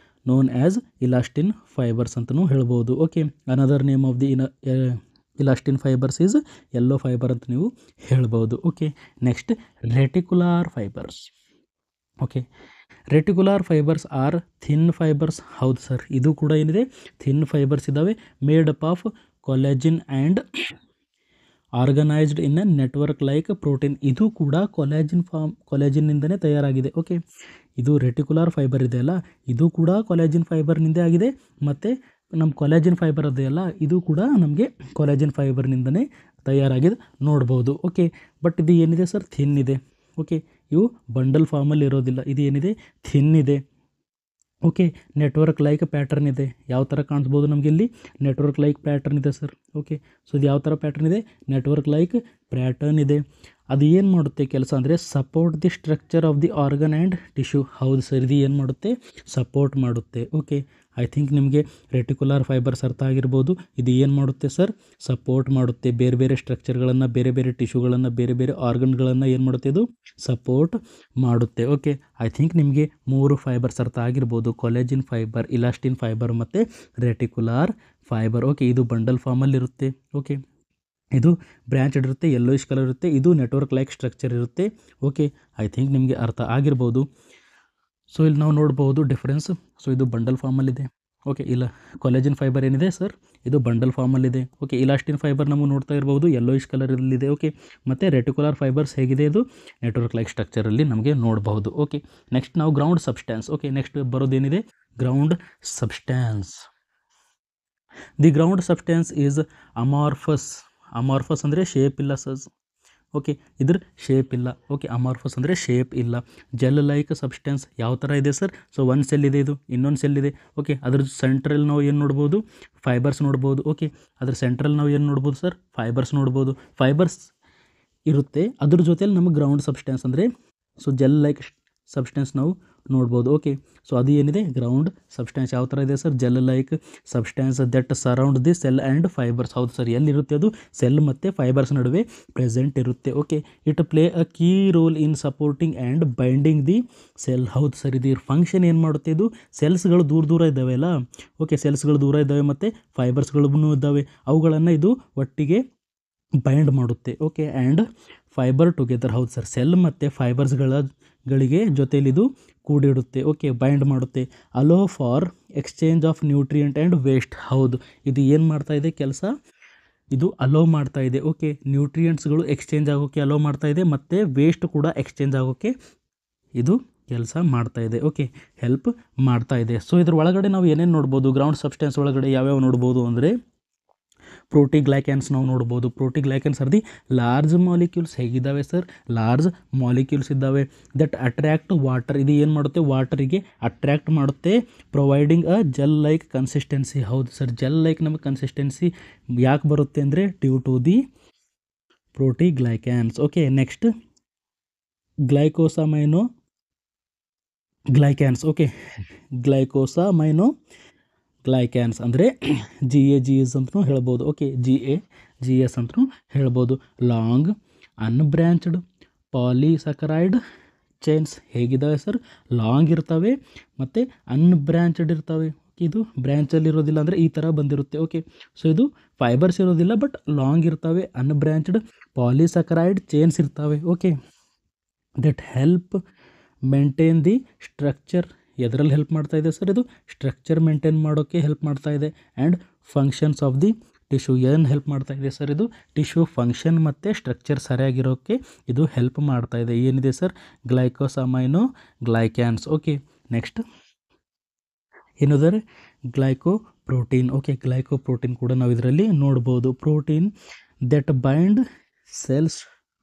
known as elastin fibres ಅಂತಲೂ ಹೇಳ್ಬೋದು. Okay, another name of the elastin fibres is yellow fibre ಅಂತ ನೀವು ಹೇಳ್ಬೋದು. Okay, next, reticular fibres. Okay. Reticular fibres are thin fibres. ಹೌದು ಸರ್, ಇದು ಕೂಡ ಏನಿದೆ, ಥಿನ್ ಫೈಬರ್ಸ್ ಇದ್ದಾವೆ. Made up of collagen and organised in a network like protein. ಇದು ಕೂಡ ಕೊಲೆಜಿನ್ನಿಂದನೇ ತಯಾರಾಗಿದೆ. ಓಕೆ, ಇದು ರೆಟಿಕ್ಯುಲರ್ ಫೈಬರ್ ಇದೆಯಲ್ಲ, ಇದು ಕೂಡ ಕೊಲೆಜಿನ್ ಫೈಬರ್ನಿಂದೇ ಆಗಿದೆ. ಮತ್ತು ನಮ್ಮ ಕೊಲೆಜಿನ್ ಫೈಬರ್ ಅದೆಯಲ್ಲ, ಇದು ಕೂಡ ನಮಗೆ ಕೊಲೆಜಿನ್ ಫೈಬರ್ನಿಂದನೇ ತಯಾರಾಗಿದೆ ನೋಡ್ಬೋದು. ಓಕೆ, ಬಟ್ ಇದು ಏನಿದೆ ಸರ್, ಥಿನ್ ಇದೆ. ಓಕೆ, ಇವು ಬಂಡಲ್ ಫಾರ್ಮಲ್ಲಿ ಇರೋದಿಲ್ಲ. ಇದು ಏನಿದೆ, ಥಿನ್ ಇದೆ. ಓಕೆ, ನೆಟ್ವರ್ಕ್ ಲೈಕ್ ಪ್ಯಾಟರ್ನ್ ಇದೆ. ಯಾವ ಥರ ಕಾಣಿಸ್ಬೋದು ನಮಗೆ ಇಲ್ಲಿ, ನೆಟ್ವರ್ಕ್ ಲೈಕ್ ಪ್ಯಾಟರ್ನ್ ಇದೆ ಸರ್. ಓಕೆ, ಸೊ ಇದು ಯಾವ ಥರ ಪ್ಯಾಟರ್ನ್ ಇದೆ, ನೆಟ್ವರ್ಕ್ ಲೈಕ್ ಪ್ಯಾಟರ್ನ್ ಇದೆ. ಅದು ಏನು ಮಾಡುತ್ತೆ ಕೆಲಸ ಅಂದರೆ support the structure of the organ and tissue. ಹೌದು ಸರ್, ಇದು ಏನು ಮಾಡುತ್ತೆ, ಸಪೋರ್ಟ್ ಮಾಡುತ್ತೆ. ಓಕೆ, ಐ ಥಿಂಕ್ ನಿಮಗೆ ರೆಟಿಕ್ಯುಲರ್ ಫೈಬರ್ಸ್ ಅರ್ಥ ಆಗಿರ್ಬೋದು. ಇದು ಏನು ಮಾಡುತ್ತೆ ಸರ್, ಸಪೋರ್ಟ್ ಮಾಡುತ್ತೆ. ಬೇರೆ ಬೇರೆ ಸ್ಟ್ರಕ್ಚರ್ಗಳನ್ನು, ಬೇರೆ ಬೇರೆ ಟಿಶ್ಯೂಗಳನ್ನು, ಬೇರೆ ಬೇರೆ ಆರ್ಗನ್ಗಳನ್ನು ಏನು ಮಾಡುತ್ತೆ, ಇದು ಸಪೋರ್ಟ್ ಮಾಡುತ್ತೆ. ಓಕೆ, ಐ ಥಿಂಕ್ ನಿಮಗೆ 3 ಫೈಬರ್ಸ್ ಅರ್ಥ ಆಗಿರ್ಬೋದು. ಕೊಲೆಜಿನ್ ಫೈಬರ್, ಇಲಾಸ್ಟಿನ್ ಫೈಬರ್ ಮತ್ತು ರೆಟಿಕ್ಯುಲರ್ ಫೈಬರ್. ಓಕೆ, ಇದು ಬಂಡಲ್ ಫಾರ್ಮಲ್ಲಿರುತ್ತೆ. ಓಕೆ, ಇದು ಬ್ರ್ಯಾಂಚ್ ಇರುತ್ತೆ, ಯೆಲ್ಲೋಯಿಶ್ ಕಲರ್ ಇರುತ್ತೆ. ಇದು ನೆಟ್ವರ್ಕ್ ಲೈಕ್ ಸ್ಟ್ರಕ್ಚರ್ ಇರುತ್ತೆ. ಓಕೆ, ಐ ಥಿಂಕ್ ನಿಮಗೆ ಅರ್ಥ ಆಗಿರ್ಬೋದು. ಸೊ ಇಲ್ಲಿ ನಾವು ನೋಡ್ಬೋದು ಡಿಫ್ರೆನ್ಸ್. ಸೊ ಇದು ಬಂಡಲ್ ಫಾರ್ಮಲ್ಲಿದೆ. ಓಕೆ, ಇಲ್ಲ ಕೊಲೆಜಿನ್ ಫೈಬರ್ ಏನಿದೆ ಸರ್, ಇದು ಬಂಡಲ್ ಫಾರ್ಮಲ್ಲಿದೆ. ಓಕೆ, ಇಲಾಸ್ಟಿನ್ ಫೈಬರ್ ನಮಗೆ ನೋಡ್ತಾ ಇರ್ಬೋದು, ಯೆಲ್ಲೋಯಿಶ್ ಕಲರಲ್ಲಿದೆ. ಓಕೆ, ಮತ್ತು ರೆಟಿಕ್ಯುಲರ್ ಫೈಬರ್ಸ್ ಹೇಗಿದೆ, ಇದು ನೆಟ್ವರ್ಕ್ ಲೈಕ್ ಸ್ಟ್ರಕ್ಚರಲ್ಲಿ ನಮಗೆ ನೋಡಬಹುದು. ಓಕೆ, ನೆಕ್ಸ್ಟ್ ನಾವು ಗ್ರೌಂಡ್ ಸಬ್ಸ್ಟ್ಯಾನ್ಸ್. ಓಕೆ, ನೆಕ್ಸ್ಟ್ ಬರೋದೇನಿದೆ, ground substance. The ground substance is amorphous. Amorphous ಅಂದರೆ ಶೇಪ್ ಇಲ್ಲ ಸರ್. ಓಕೆ, ಇದ್ರ ಶೇಪ್ ಇಲ್ಲ. ಓಕೆ, ಅಮಾರ್ಫಸ್ ಅಂದರೆ ಶೇಪ್ ಇಲ್ಲ. ಜೆಲ್ ಲೈಕ್ ಸಬ್ಸ್ಟೆನ್ಸ್ ಯಾವ ಥರ ಇದೆ ಸರ್, ಸೊ ಒಂದು ಸೆಲ್ ಇದೆ, ಇದು ಇನ್ನೊಂದು ಸೆಲ್ ಇದೆ. ಓಕೆ, ಅದ್ರ ಸೆಂಟ್ರಲ್ಲಿ ನಾವು ಏನು ನೋಡ್ಬೋದು, ಫೈಬರ್ಸ್ ನೋಡ್ಬೋದು. ಓಕೆ, ಅದ್ರ ಸೆಂಟ್ರಲ್ಲಿ ನಾವು ಏನು ನೋಡ್ಬೋದು ಸರ್, ಫೈಬರ್ಸ್ ನೋಡ್ಬೋದು. ಫೈಬರ್ಸ್ ಇರುತ್ತೆ, ಅದ್ರ ಜೊತೆಲಿ ನಮಗೆ ಗ್ರೌಂಡ್ ಸಬ್ಸ್ಟೆನ್ಸ್ ಅಂದರೆ ಸೊ ಜೆಲ್ ಲೈಕ್ ಸಬ್ಸ್ಟೆನ್ಸ್ ನಾವು ನೋಡ್ಬೋದು. ಓಕೆ, ಸೊ ಅದು ಏನಿದೆ, ಗ್ರೌಂಡ್ ಸಬ್ಸ್ಟೆನ್ಸ್ ಯಾವ ಥರ ಇದೆ sir, gel like substance that surround the cell and fibres. ಹೌದು ಸರ್, ಎಲ್ಲಿರುತ್ತೆ ಅದು, ಸೆಲ್ ಮತ್ತು ಫೈಬರ್ಸ್ ನಡುವೆ ಪ್ರೆಸೆಂಟ್ ಇರುತ್ತೆ. Okay, it play a key role in supporting and binding the cell. ಹೌದು ಸರ್, ಇದು ಫಂಕ್ಷನ್ ಏನು ಮಾಡುತ್ತೆ, ಇದು ಸೆಲ್ಸ್ಗಳು ದೂರ ದೂರ ಇದ್ದಾವೆ ಅಲ್ಲ. ಓಕೆ, ಸೆಲ್ಸ್ಗಳು ದೂರ ಇದ್ದಾವೆ ಮತ್ತು ಫೈಬರ್ಸ್ಗಳೂ ಇದ್ದಾವೆ, ಅವುಗಳನ್ನು ಇದು ಒಟ್ಟಿಗೆ ಬೈಂಡ್ ಮಾಡುತ್ತೆ. Okay, and fibre together. ಹೌದು ಸರ್, ಸೆಲ್ ಮತ್ತು ಫೈಬರ್ಸ್ಗಳಿಗೆ ಜೊತೆಲಿ ಇದು ಕೂಡಿಡುತ್ತೆ. ಓಕೆ, ಬೈಂಡ್ ಮಾಡುತ್ತೆ. Hello for exchange of nutrient and waste. ಹೌದು, ಇದು ಏನು ಮಾಡ್ತಾ ಇದೆ ಕೆಲಸ, ಇದು ಅಲೋ ಮಾಡ್ತಾ ಇದೆ. ಓಕೆ, ನ್ಯೂಟ್ರಿಯೆಂಟ್ಸ್ಗಳು ಎಕ್ಸ್ಚೇಂಜ್ ಆಗೋಕ್ಕೆ ಅಲೋ ಮಾಡ್ತಾ ಇದೆ, ಮತ್ತು ವೇಸ್ಟ್ ಕೂಡ ಎಕ್ಸ್ಚೇಂಜ್ ಆಗೋಕ್ಕೆ ಇದು ಕೆಲಸ ಮಾಡ್ತಾ ಇದೆ. ಓಕೆ, ಹೆಲ್ಪ್ ಮಾಡ್ತಾ ಇದೆ. ಸೊ ಇದ್ರ ಒಳಗಡೆ ನಾವು ಏನೇನು ನೋಡ್ಬೋದು, ಗ್ರೌಂಡ್ ಸಬ್ಸ್ಟೆನ್ಸ್ ಒಳಗಡೆ ಯಾವ್ಯಾವ ನೋಡ್ಬೋದು ಅಂದರೆ ಪ್ರೋಟಿಗ್ಲೈಕ್ಯಾನ್ಸ್ ನಾವು ನೋಡ್ಬೋದು. Proteoglycans are the large molecules. ಹೇಗಿದ್ದಾವೆ ಸರ್, ಲಾರ್ಜ್ ಮಾಲಿಕ್ಯೂಲ್ಸ್ ಇದ್ದಾವೆ ದಟ್ ಅಟ್ರ್ಯಾಕ್ಟ್ ವಾಟರ್. ಇದು ಏನು ಮಾಡುತ್ತೆ, ವಾಟರಿಗೆ ಅಟ್ರ್ಯಾಕ್ಟ್ ಮಾಡುತ್ತೆ. Providing a gel like consistency. ಹೌದು ಸರ್, ಜೆಲ್ ಲೈಕ್ ನಮಗೆ ಕನ್ಸಿಸ್ಟೆನ್ಸಿ ಯಾಕೆ ಬರುತ್ತೆ ಅಂದರೆ due to the proteoglycans. Okay, next glycosaminoglycans. Okay, glycosaminoglycans ಅಂದರೆ GAGS ಅಂತಲೂ ಹೇಳ್ಬೋದು. ಓಕೆ, GAGS ಅಂತಲೂ ಹೇಳ್ಬೋದು. Long unbranched polysaccharide chains. ಹೇಗಿದ್ದಾವೆ ಸರ್, ಲಾಂಗ್ ಇರ್ತವೆ ಮತ್ತು ಅನ್ಬ್ರ್ಯಾಂಚ್ಡ್ ಇರ್ತವೆ. ಇದು ಬ್ರ್ಯಾಂಚಲ್ಲಿ ಇರೋದಿಲ್ಲ ಅಂದರೆ ಈ ಥರ ಬಂದಿರುತ್ತೆ. ಓಕೆ, ಸೊ ಇದು ಫೈಬರ್ಸ್ ಇರೋದಿಲ್ಲ, ಬಟ್ ಲಾಂಗ್ ಇರ್ತವೆ, ಅನ್ಬ್ರ್ಯಾಂಚ್ಡ್ ಪಾಲಿಸಕರೈಡ್ ಚೈನ್ಸ್ ಇರ್ತವೆ. Okay, that help maintain the structure. ಎದರಲ್ಲಿ ಹೆಲ್ಪ್ ಮಾಡ್ತಾ ಇದೆ ಸರ್, ಇದು ಸ್ಟ್ರಕ್ಚರ್ ಮೇಂಟೈನ್ ಮಾಡೋಕ್ಕೆ ಹೆಲ್ಪ್ ಮಾಡ್ತಾ ಇದೆ. And functions of the tissue. ಏನು ಹೆಲ್ಪ್ ಮಾಡ್ತಾ ಇದೆ ಸರ್, ಇದು ಟಿಶ್ಯೂ ಫಂಕ್ಷನ್ ಮತ್ತು ಸ್ಟ್ರಕ್ಚರ್ ಸರಿಯಾಗಿರೋಕ್ಕೆ ಇದು ಹೆಲ್ಪ್ ಮಾಡ್ತಾ ಇದೆ. ಏನಿದೆ sir, glycosaminoglycans. Okay, next ಏನಂದರೆ glycoprotein. Okay, glycoprotein ಕೂಡ ನಾವು ಇದರಲ್ಲಿ ನೋಡ್ಬೋದು. Protein that bind cells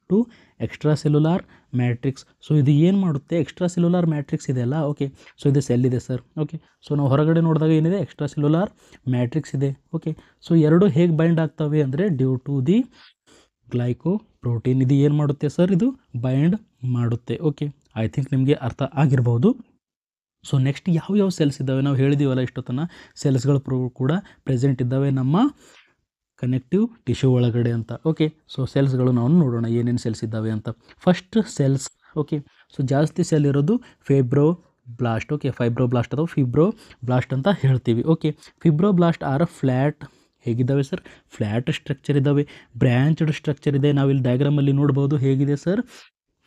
to extracellular matrix. So ಇದು ಏನು ಮಾಡುತ್ತೆ, ಎಕ್ಸ್ಟ್ರಾ ಸೆಲ್ಯುಲಾರ್ ಮ್ಯಾಟ್ರಿಕ್ಸ್ ಇದೆಯಲ್ಲ. ಓಕೆ, ಸೊ ಇದು ಸೆಲ್ ಇದೆ ಸರ್. ಓಕೆ, ಸೊ ನಾವು ಹೊರಗಡೆ ನೋಡಿದಾಗ ಏನಿದೆ, ಎಕ್ಸ್ಟ್ರಾ ಸೆಲ್ಯುಲಾರ್ ಮ್ಯಾಟ್ರಿಕ್ಸ್ ಇದೆ. ಓಕೆ, ಸೊ ಎರಡು ಹೇಗೆ ಬೈಂಡ್ ಆಗ್ತವೆ ಅಂದರೆ due to the glyco protein. ಇದು ಏನು ಮಾಡುತ್ತೆ ಸರ್, ಇದು ಬೈಂಡ್ ಮಾಡುತ್ತೆ. ಓಕೆ, ಐ ಥಿಂಕ್ ನಿಮಗೆ ಅರ್ಥ ಆಗಿರ್ಬೋದು. ಸೊ ನೆಕ್ಸ್ಟ್ ಯಾವ್ಯಾವ ಸೆಲ್ಸ್ ಇದ್ದಾವೆ, ನಾವು ಹೇಳಿದ್ದೀವಲ್ಲ ಇಷ್ಟೊತ್ತನ ಸೆಲ್ಸ್ಗಳು ಕೂಡ ಪ್ರೆಸೆಂಟ್ ಇದ್ದಾವೆ ನಮ್ಮ ಕನೆಕ್ಟಿವ್ ಟಿಶ್ಯೂ ಒಳಗಡೆ ಅಂತ. ಓಕೆ, ಸೊ ಸೆಲ್ಸ್ಗಳು ನಾವು ನೋಡೋಣ ಏನೇನು ಸೆಲ್ಸ್ ಇದ್ದಾವೆ ಅಂತ. First cells. ಓಕೆ, ಸೊ ಜಾಸ್ತಿ ಸೆಲ್ ಇರೋದು ಫೈಬ್ರೋಬ್ಲಾಸ್ಟ್. ಓಕೆ, ಫೈಬ್ರೋಬ್ಲಾಸ್ಟ್ ಅಥವಾ ಫಿಬ್ರೋಬ್ಲಾಸ್ಟ್ ಅಂತ ಹೇಳ್ತೀವಿ. Okay, fibroblast are flat. ಹೇಗಿದ್ದಾವೆ ಸರ್, ಫ್ಲ್ಯಾಟ್ ಸ್ಟ್ರಕ್ಚರ್ ಇದ್ದಾವೆ. ಬ್ರ್ಯಾಂಚ್ಡ್ ಸ್ಟ್ರಕ್ಚರ್ ಇದೆ. ನಾವಿಲ್ಲಿ ಡಯಾಗ್ರಾಮಲ್ಲಿ ನೋಡ್ಬೋದು ಹೇಗಿದೆ ಸರ್,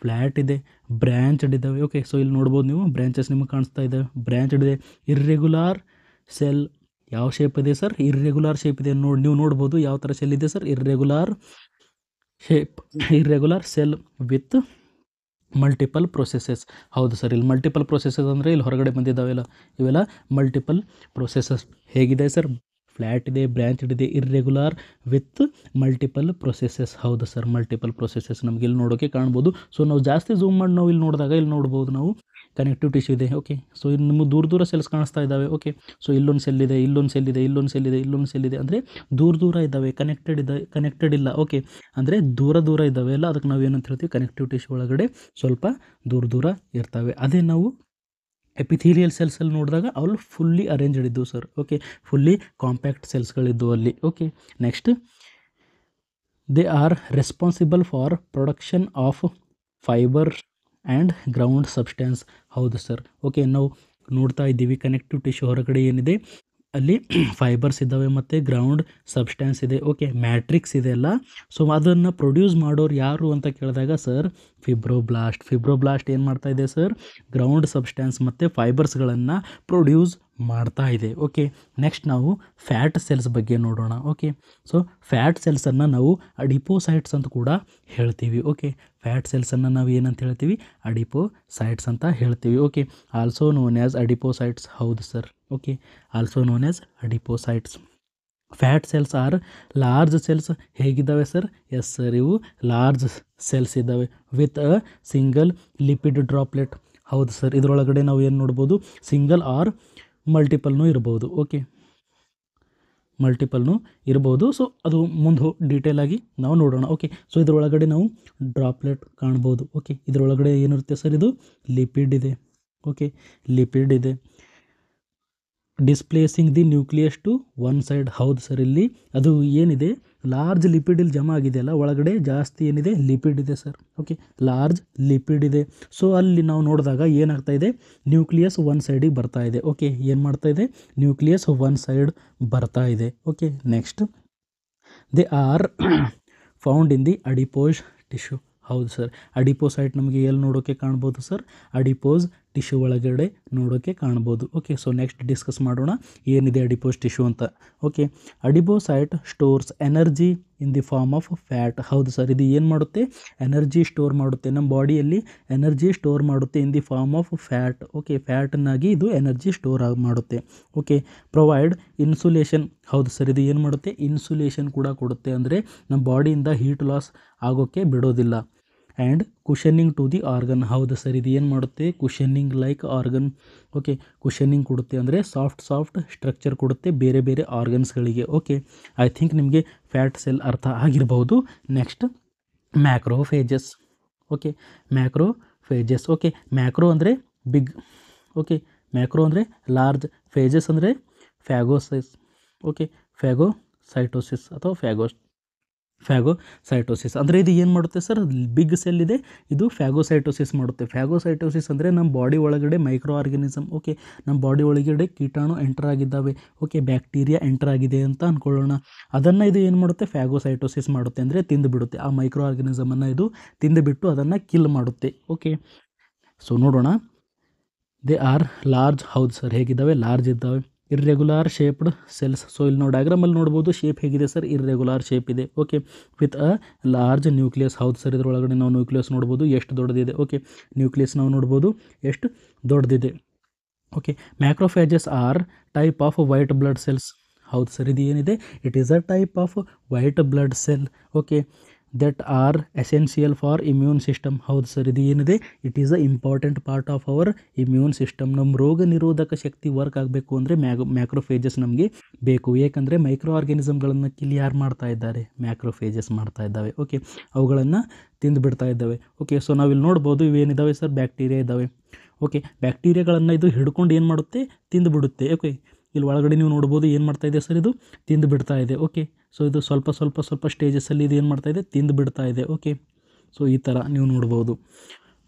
ಫ್ಲ್ಯಾಟ್ ಇದೆ, ಬ್ರ್ಯಾಂಚ್ಡ್ ಇದ್ದಾವೆ. ಓಕೆ, ಸೊ ಇಲ್ಲಿ ನೋಡ್ಬೋದು ನೀವು ಬ್ರ್ಯಾಂಚಸ್ ನಿಮಗೆ ಕಾಣಿಸ್ತಾ ಇದ್ದಾವೆ, ಬ್ರ್ಯಾಂಚ್ಡ್ ಇದೆ. ಇರ್ರೆಗ್ಯುಲಾರ್ ಸೆಲ್ ಯಾವ ಶೇಪ್ ಇದೆ ಸರ್? ಇರ್ರೆಗ್ಯುಲಾರ್ ಶೇಪ್ ಇದೆ. ನೀವು ನೋಡ್ಬೋದು ಯಾವ ಥರ ಸೆಲ್ ಇದೆ sir? Irregular shape, irregular cell with multiple processes. ಹೌದು ಸರ್, ಇಲ್ಲಿ ಮಲ್ಟಿಪಲ್ ಪ್ರೊಸೆಸಸ್ ಅಂದರೆ ಇಲ್ಲಿ ಹೊರಗಡೆ ಬಂದಿದ್ದಾವೆಲ್ಲ, ಇವೆಲ್ಲ ಮಲ್ಟಿಪಲ್ ಪ್ರೊಸೆಸಸ್. ಹೇಗಿದೆ ಸರ್? ಫ್ಲ್ಯಾಟ್ ಇದೆ, ಬ್ರ್ಯಾಂಚ್ಡ್ ಇದೆ, ಇರ್ರೆಗ್ಯುಲಾರ್ ವಿತ್ ಮಲ್ಟಿಪಲ್ ಪ್ರೊಸೆಸಸ್. ಹೌದು ಸರ್, ಮಲ್ಟಿಪಲ್ ಪ್ರೊಸೆಸಸ್ ನಮಗೆ ಇಲ್ಲಿ ನೋಡೋಕ್ಕೆ ಕಾಣ್ಬೋದು. ಸೊ ನಾವು ಜಾಸ್ತಿ ಝೂಮ್ ಮಾಡಿ ನಾವು ಇಲ್ಲಿ ನೋಡಿದಾಗ ಇಲ್ಲಿ ನೋಡ್ಬೋದು ನಾವು ಕನೆಕ್ಟಿವ್ ಟಿಶ್ಯೂ ಇದೆ. ಓಕೆ, ಸೊ ಇಲ್ಲಿ ನಿಮಗೆ ದೂರ ದೂರ ಸೆಲ್ಸ್ ಕಾಣಿಸ್ತಾ ಇದ್ದಾವೆ. ಓಕೆ, ಸೊ ಇಲ್ಲೊಂದು ಸೆಲ್ ಇದೆ, ಇಲ್ಲೊಂದು ಸೆಲ್ ಇದೆ, ಇಲ್ಲೊಂದು ಸೆಲ್ ಇದೆ, ಇಲ್ಲೊಂದು ಸೆಲ್ ಇದೆ, ಅಂದರೆ ದೂರ ಇದ್ದಾವೆ, ಕನೆಕ್ಟೆಡ್ ಇಲ್ಲ. ಓಕೆ, ಅಂದರೆ ದೂರ ಇದ್ದಾವೆ ಎಲ್ಲ, ಅದಕ್ಕೆ ನಾವು ಏನಂತ ಹೇಳ್ತೀವಿ? ಕನೆಕ್ಟಿವ್ ಟಿಶ್ಯೂ ಒಳಗಡೆ ಸ್ವಲ್ಪ ದೂರ ಇರ್ತವೆ. ಅದೇ ನಾವು ಎಪಿಥೀಲಿಯಲ್ ಸೆಲ್ಸಲ್ಲಿ ನೋಡಿದಾಗ ಅವ್ರು ಫುಲ್ಲಿ ಅರೇಂಜ್ಡ್ ಇದ್ದವು ಸರ್. ಓಕೆ, ಫುಲ್ಲಿ ಕಾಂಪ್ಯಾಕ್ಟ್ ಸೆಲ್ಸ್ಗಳಿದ್ದವು ಅಲ್ಲಿ. Okay, next they are responsible for production of fibre and ground substance. ಹೌದು ಸರ್. ಓಕೆ, ನಾವು ನೋಡ್ತಾ ಇದ್ದೀವಿ ಕನೆಕ್ಟಿವ್ ಟಿಶ್ಯೂ ಹೊರಗಡೆ ಏನಿದೆ ಅಲ್ಲಿ ಫೈಬರ್ಸ್ ಇದ್ದಾವೆ ಮತ್ತು ಗ್ರೌಂಡ್ ಸಬ್ಸ್ಟೆನ್ಸ್ ಇದೆ. ಓಕೆ, ಮ್ಯಾಟ್ರಿಕ್ಸ್ ಇದೆ ಅಲ್ಲ. ಸೊ ಅದನ್ನು ಪ್ರೊಡ್ಯೂಸ್ ಮಾಡೋರು ಯಾರು ಅಂತ ಕೇಳಿದಾಗ ಸರ್ ಫಿಬ್ರೋಬ್ಲಾಸ್ಟ್ ಏನು ಮಾಡ್ತಾ ಇದೆ ಸರ್? ಗ್ರೌಂಡ್ ಸಬ್ಸ್ಟೆನ್ಸ್ ಮತ್ತು ಫೈಬರ್ಸ್ಗಳನ್ನು ಪ್ರೊಡ್ಯೂಸ್ ಮಾಡ್ತಾ ಇದೆ. ಓಕೆ, ನೆಕ್ಸ್ಟ್ ನಾವು ಫ್ಯಾಟ್ ಸೆಲ್ಸ್ ಬಗ್ಗೆ ನೋಡೋಣ. ಓಕೆ, ಸೊ ಫ್ಯಾಟ್ ಸೆಲ್ಸನ್ನು ನಾವು ಅಡಿಪೋಸೈಟ್ಸ್ ಅಂತ ಕೂಡ ಹೇಳ್ತೀವಿ. ಓಕೆ, ಫ್ಯಾಟ್ ಸೆಲ್ಸನ್ನು ನಾವು ಏನಂತ ಹೇಳ್ತೀವಿ? ಅಡಿಪೋಸೈಟ್ಸ್ ಅಂತ ಹೇಳ್ತೀವಿ. Okay, also known as adipocytes. ಹೌದು sir. Okay, also known as adipocytes. Fat cells are large cells. ಹೇಗಿದ್ದಾವೆ ಸರ್? ಎಸ್ ಸರ್, ಇವು ಲಾರ್ಜ್ ಸೆಲ್ಸ್ ಇದ್ದಾವೆ with a single lipid droplet. ಹೌದು ಸರ್, ಇದರೊಳಗಡೆ ನಾವು ಏನು ನೋಡ್ಬೋದು? ಸಿಂಗಲ್ ಆರ್ ಮಲ್ಟಿಪಲ್ನೂ ಇರ್ಬೋದು. ಓಕೆ, ಮಲ್ಟಿಪಲ್ನೂ ಇರ್ಬೋದು. ಸೊ ಅದು ಮುಂದೆ ಡೀಟೇಲಾಗಿ ನಾವು ನೋಡೋಣ. ಓಕೆ, ಸೊ ಇದರೊಳಗಡೆ ನಾವು ಡ್ರಾಪ್ಲೆಟ್ ಕಾಣ್ಬೋದು. ಓಕೆ, ಇದರೊಳಗಡೆ ಏನಿರುತ್ತೆ ಸರ್? ಇದು ಲಿಪಿಡ್ ಇದೆ. ಓಕೆ, ಲಿಪಿಡ್ ಇದೆ. Displacing the nucleus to one side. ಹೌದು ಸರ್, ಇಲ್ಲಿ ಅದು ಏನಿದೆ ಲಾರ್ಜ್ ಲಿಪಿಡ್ ಇಲ್ಲಿ ಜಮಾ ಆಗಿದೆಯಲ್ಲ, ಒಳಗಡೆ ಜಾಸ್ತಿ ಏನಿದೆ? ಲಿಪಿಡ್ ಇದೆ ಸರ್. ಓಕೆ, ಲಾರ್ಜ್ ಲಿಪಿಡ್ ಇದೆ. ಸೊ ಅಲ್ಲಿ ನಾವು ನೋಡಿದಾಗ ಏನಾಗ್ತಾ ಇದೆ? ನ್ಯೂಕ್ಲಿಯಸ್ ಒನ್ ಸೈಡಿಗೆ ಬರ್ತಾ ಇದೆ. ಓಕೆ, ಏನು ಮಾಡ್ತಾ ಇದೆ? ನ್ಯೂಕ್ಲಿಯಸ್ ಒನ್ ಸೈಡ್ ಬರ್ತಾ ಇದೆ. Okay, next they are found in the adipose tissue. ಹೌದು ಸರ್, ಅಡಿಪೋಸೈಟ್ ನಮಗೆ ಎಲ್ಲಿ ನೋಡೋಕ್ಕೆ ಕಾಣ್ಬೋದು ಸರ್? ಅಡಿಪೋಸ್ ಟಿಶ್ಯೂ ಒಳಗಡೆ ನೋಡೋಕ್ಕೆ ಕಾಣ್ಬೋದು. ಓಕೆ, ಸೊ ನೆಕ್ಸ್ಟ್ ಡಿಸ್ಕಸ್ ಮಾಡೋಣ ಏನಿದೆ ಅಡಿಪೋಸ್ ಟಿಶ್ಯೂ ಅಂತ. Okay, adipocyte stores energy in the form of fat. ಹೌದು ಸರ್, ಇದು ಏನು ಮಾಡುತ್ತೆ? ಎನರ್ಜಿ ಸ್ಟೋರ್ ಮಾಡುತ್ತೆ. ನಮ್ಮ ಬಾಡಿಯಲ್ಲಿ ಎನರ್ಜಿ ಸ್ಟೋರ್ ಮಾಡುತ್ತೆ in the form of fat. Okay, ಫ್ಯಾಟನ್ನಾಗಿ ಇದು ಎನರ್ಜಿ ಸ್ಟೋರ್ ಮಾಡುತ್ತೆ. Okay, provide insulation. ಹೌದು ಸರ್, ಇದು ಏನು ಮಾಡುತ್ತೆ? ಇನ್ಸುಲೇಷನ್ ಕೂಡ ಕೊಡುತ್ತೆ, ಅಂದರೆ ನಮ್ಮ ಬಾಡಿಯಿಂದ ಹೀಟ್ ಲಾಸ್ ಆಗೋಕ್ಕೆ ಬಿಡೋದಿಲ್ಲ. And cushioning to the organ. ಹೌದು ಸರ್, ಇದು ಏನು ಮಾಡುತ್ತೆ? Cushioning like organ. Okay, cushioning ಕೊಡುತ್ತೆ, ಅಂದರೆ ಸಾಫ್ಟ್ ಸ್ಟ್ರಕ್ಚರ್ ಕೊಡುತ್ತೆ ಬೇರೆ ಬೇರೆ ಆರ್ಗನ್ಸ್ಗಳಿಗೆ. ಓಕೆ, ಐ ಥಿಂಕ್ ನಿಮಗೆ ಫ್ಯಾಟ್ ಸೆಲ್ ಅರ್ಥ ಆಗಿರ್ಬೋದು. Next macrophages. Okay, macrophages. Okay, macro ಅಂದರೆ ಬಿಗ್. ಓಕೆ, ಮ್ಯಾಕ್ರೋ ಅಂದರೆ ಲಾರ್ಜ್, ಫೇಜಸ್ ಅಂದರೆ ಫ್ಯಾಗೋಸೈಸ್. ಓಕೆ, ಫ್ಯಾಗೋಸೈಟೋಸಿಸ್ ಅಥವಾ ಫ್ಯಾಗೋಸೈಟೋಸಿಸ್ ಅಂದರೆ ಇದು ಏನು ಮಾಡುತ್ತೆ ಸರ್? ಬಿಗ್ ಸೆಲ್ ಇದೆ, ಇದು ಫ್ಯಾಗೋಸೈಟೋಸಿಸ್ ಮಾಡುತ್ತೆ. ಫ್ಯಾಗೋಸೈಟೋಸಿಸ್ ಅಂದರೆ ನಮ್ಮ ಬಾಡಿ ಒಳಗಡೆ ಮೈಕ್ರೋ ಆರ್ಗನಿಸಮ್. ಓಕೆ, ನಮ್ಮ ಬಾಡಿ ಒಳಗಡೆ ಕೀಟಾಣು ಎಂಟರ್ ಆಗಿದ್ದಾವೆ. ಓಕೆ, ಬ್ಯಾಕ್ಟೀರಿಯಾ ಎಂಟರ್ ಆಗಿದೆ ಅಂತ ಅಂದ್ಕೊಳ್ಳೋಣ. ಅದನ್ನು ಇದು ಏನು ಮಾಡುತ್ತೆ? ಫ್ಯಾಗೋಸೈಟೋಸಿಸ್ ಮಾಡುತ್ತೆ, ಅಂದರೆ ತಿಂದುಬಿಡುತ್ತೆ. ಆ ಮೈಕ್ರೋ ಆರ್ಗನಿಸಮನ್ನು ಇದು ತಿಂದುಬಿಟ್ಟು ಅದನ್ನು ಕಿಲ್ ಮಾಡುತ್ತೆ. ಓಕೆ, ಸೊ ನೋಡೋಣ. They are large. ಹೌದು ಸರ್, ಹೇಗಿದ್ದಾವೆ? ಲಾರ್ಜ್ ಇದ್ದಾವೆ. ಇರ್ರೆಗ್ಯುಲಾರ್ ಶೇಪ್ಡ್ ಸೆಲ್ಸ್. ಸೊ ಇಲ್ಲಿ ನಾವು ಡಯಾಗ್ರಾಮಲ್ಲಿ ನೋಡ್ಬೋದು ಶೇಪ್ ಹೇಗಿದೆ ಸರ್? ಇರ್ರೆಗ್ಯುಲಾರ್ ಶೇಪ್ ಇದೆ. Okay, with a large nucleus. ಹೌದು ಸರ್, ಇದರೊಳಗಡೆ ನಾವು ನ್ಯೂಕ್ಲಿಯಸ್ ನೋಡ್ಬೋದು ಎಷ್ಟು ದೊಡ್ಡದಿದೆ. ಓಕೆ, ನ್ಯೂಕ್ಲಿಯಸ್ ನಾವು ನೋಡ್ಬೋದು ಎಷ್ಟು ದೊಡ್ಡದಿದೆ. Okay, macrophages are type of white blood cells. ಹೌದು ಸರ್, ಇದು ಏನಿದೆ? It is a type of white blood cell. Okay, that are essential for immune system. ಹೌದು ಸರ್, ಇದು ಏನಿದೆ? It is a important part of our immune system. ನಮ್ಮ ರೋಗ ನಿರೋಧಕ ಶಕ್ತಿ ವರ್ಕ್ ಆಗಬೇಕು ಅಂದರೆ ಮ್ಯಾಕ್ರೋಫೇಜಸ್ ನಮಗೆ ಬೇಕು. ಏಕೆಂದರೆ ಮೈಕ್ರೋ ಆರ್ಗ್ಯಾನಿಸಮ್ಗಳನ್ನು ಕಿಲ್ ಯಾರು ಮಾಡ್ತಾ ಇದ್ದಾರೆ? ಮ್ಯಾಕ್ರೋಫೇಜಸ್ ಮಾಡ್ತಾ ಇದ್ದಾವೆ. ಓಕೆ, ಅವುಗಳನ್ನು ತಿಂದುಬಿಡ್ತಾ ಇದ್ದಾವೆ. ಓಕೆ, ಸೊ ನಾವಿಲ್ಲಿ ನೋಡ್ಬೋದು ಇವೇನಿದ್ದಾವೆ ಸರ್? ಬ್ಯಾಕ್ಟೀರಿಯಾ ಇದ್ದಾವೆ. ಓಕೆ, ಬ್ಯಾಕ್ಟೀರಿಯಾಗಳನ್ನು ಇದು ಹಿಡ್ಕೊಂಡು ಏನು ಮಾಡುತ್ತೆ? ತಿಂದುಬಿಡುತ್ತೆ. ಓಕೆ, ಇಲ್ಲಿ ಒಳಗಡೆ ನೀವು ನೋಡ್ಬೋದು ಏನು ಮಾಡ್ತಾ ಇದೆ ಸರ್? ಇದು ತಿಂದು ಬಿಡ್ತಾ ಇದೆ. ಓಕೆ, ಸೊ ಇದು ಸ್ವಲ್ಪ ಸ್ಟೇಜಸಲ್ಲಿ ಇದು ಏನು ಮಾಡ್ತಾ ಇದೆ? ತಿಂದು ಬಿಡ್ತಾ ಇದೆ. ಓಕೆ, ಸೊ ಈ ಥರ ನೀವು ನೋಡ್ಬೋದು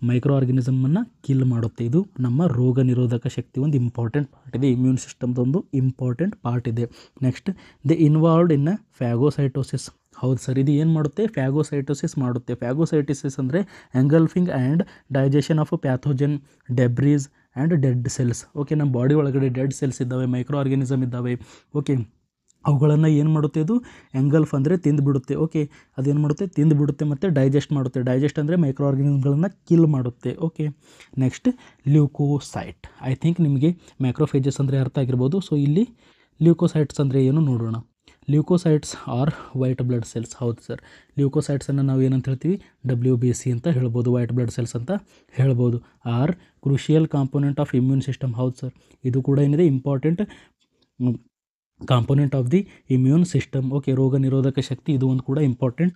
ಮೈಕ್ರೋ ಆರ್ಗನಿಸಮನ್ನು ಕಿಲ್ ಮಾಡುತ್ತೆ. ಇದು ನಮ್ಮ ರೋಗ ನಿರೋಧಕ ಶಕ್ತಿ ಒಂದು ಇಂಪಾರ್ಟೆಂಟ್ ಪಾರ್ಟ್ ಇದೆ, ಇಮ್ಯೂನ್ ಸಿಸ್ಟಮ್ದೊಂದು ಇಂಪಾರ್ಟೆಂಟ್ ಪಾರ್ಟ್ ಇದೆ. Next they involved in phagocytosis. ಹೌದು ಸರ್, ಇದು ಏನು ಮಾಡುತ್ತೆ, ಫ್ಯಾಗೋಸೈಟೋಸಿಸ್ ಮಾಡುತ್ತೆ. ಫ್ಯಾಗೋಸೈಟೋಸಿಸ್ ಅಂದರೆ engulfing and digestion of pathogen, debris and dead cells. Okay, ನಮ್ಮ ಬಾಡಿ ಒಳಗಡೆ ಡೆಡ್ ಸೆಲ್ಸ್ ಇದ್ದಾವೆ, ಮೈಕ್ರೋ ಆರ್ಗ್ಯಾನಿಸಮ್ ಇದ್ದಾವೆ. ಓಕೆ, ಅವುಗಳನ್ನು ಏನು ಮಾಡುತ್ತೆ, ಇದು ಎಂಗಲ್ಫ್ ಅಂದರೆ ತಿಂದುಬಿಡುತ್ತೆ. ಓಕೆ, ಅದೇನು ಮಾಡುತ್ತೆ, ತಿಂದುಬಿಡುತ್ತೆ ಮತ್ತು ಡೈಜೆಸ್ಟ್ ಮಾಡುತ್ತೆ. ಡೈಜೆಸ್ಟ್ ಅಂದರೆ ಮೈಕ್ರೋ ಆರ್ಗ್ಯಾನಿಸಮ್ಗಳನ್ನು ಕಿಲ್ ಮಾಡುತ್ತೆ. Okay, next leukocyte. I think ನಿಮಗೆ ಮ್ಯಾಕ್ರೋಫೇಜಸ್ ಅಂದರೆ ಅರ್ಥ ಆಗಿರ್ಬೋದು. ಸೊ ಇಲ್ಲಿ ಲ್ಯೂಕೋಸೈಟ್ಸ್ ಅಂದರೆ ಏನು ನೋಡೋಣ. Leukocytes R white blood cells. ಹೌದು ಸರ್, ಲ್ಯೂಕೋಸೈಟ್ಸನ್ನು ನಾವು ಏನಂತ ಹೇಳ್ತೀವಿ, WBC ಅಂತ ಹೇಳ್ಬೋದು, ವೈಟ್ ಬ್ಲಡ್ ಸೆಲ್ಸ್ ಅಂತ ಹೇಳ್ಬೋದು. Are crucial component of immune system. ಹೌದು ಸರ್, ಇದು ಕೂಡ ಏನಿದೆ, important component of the immune system. Okay, ರೋಗ ನಿರೋಧಕ ಶಕ್ತಿ ಇದು ಒಂದು ಕೂಡ ಇಂಪಾರ್ಟೆಂಟ್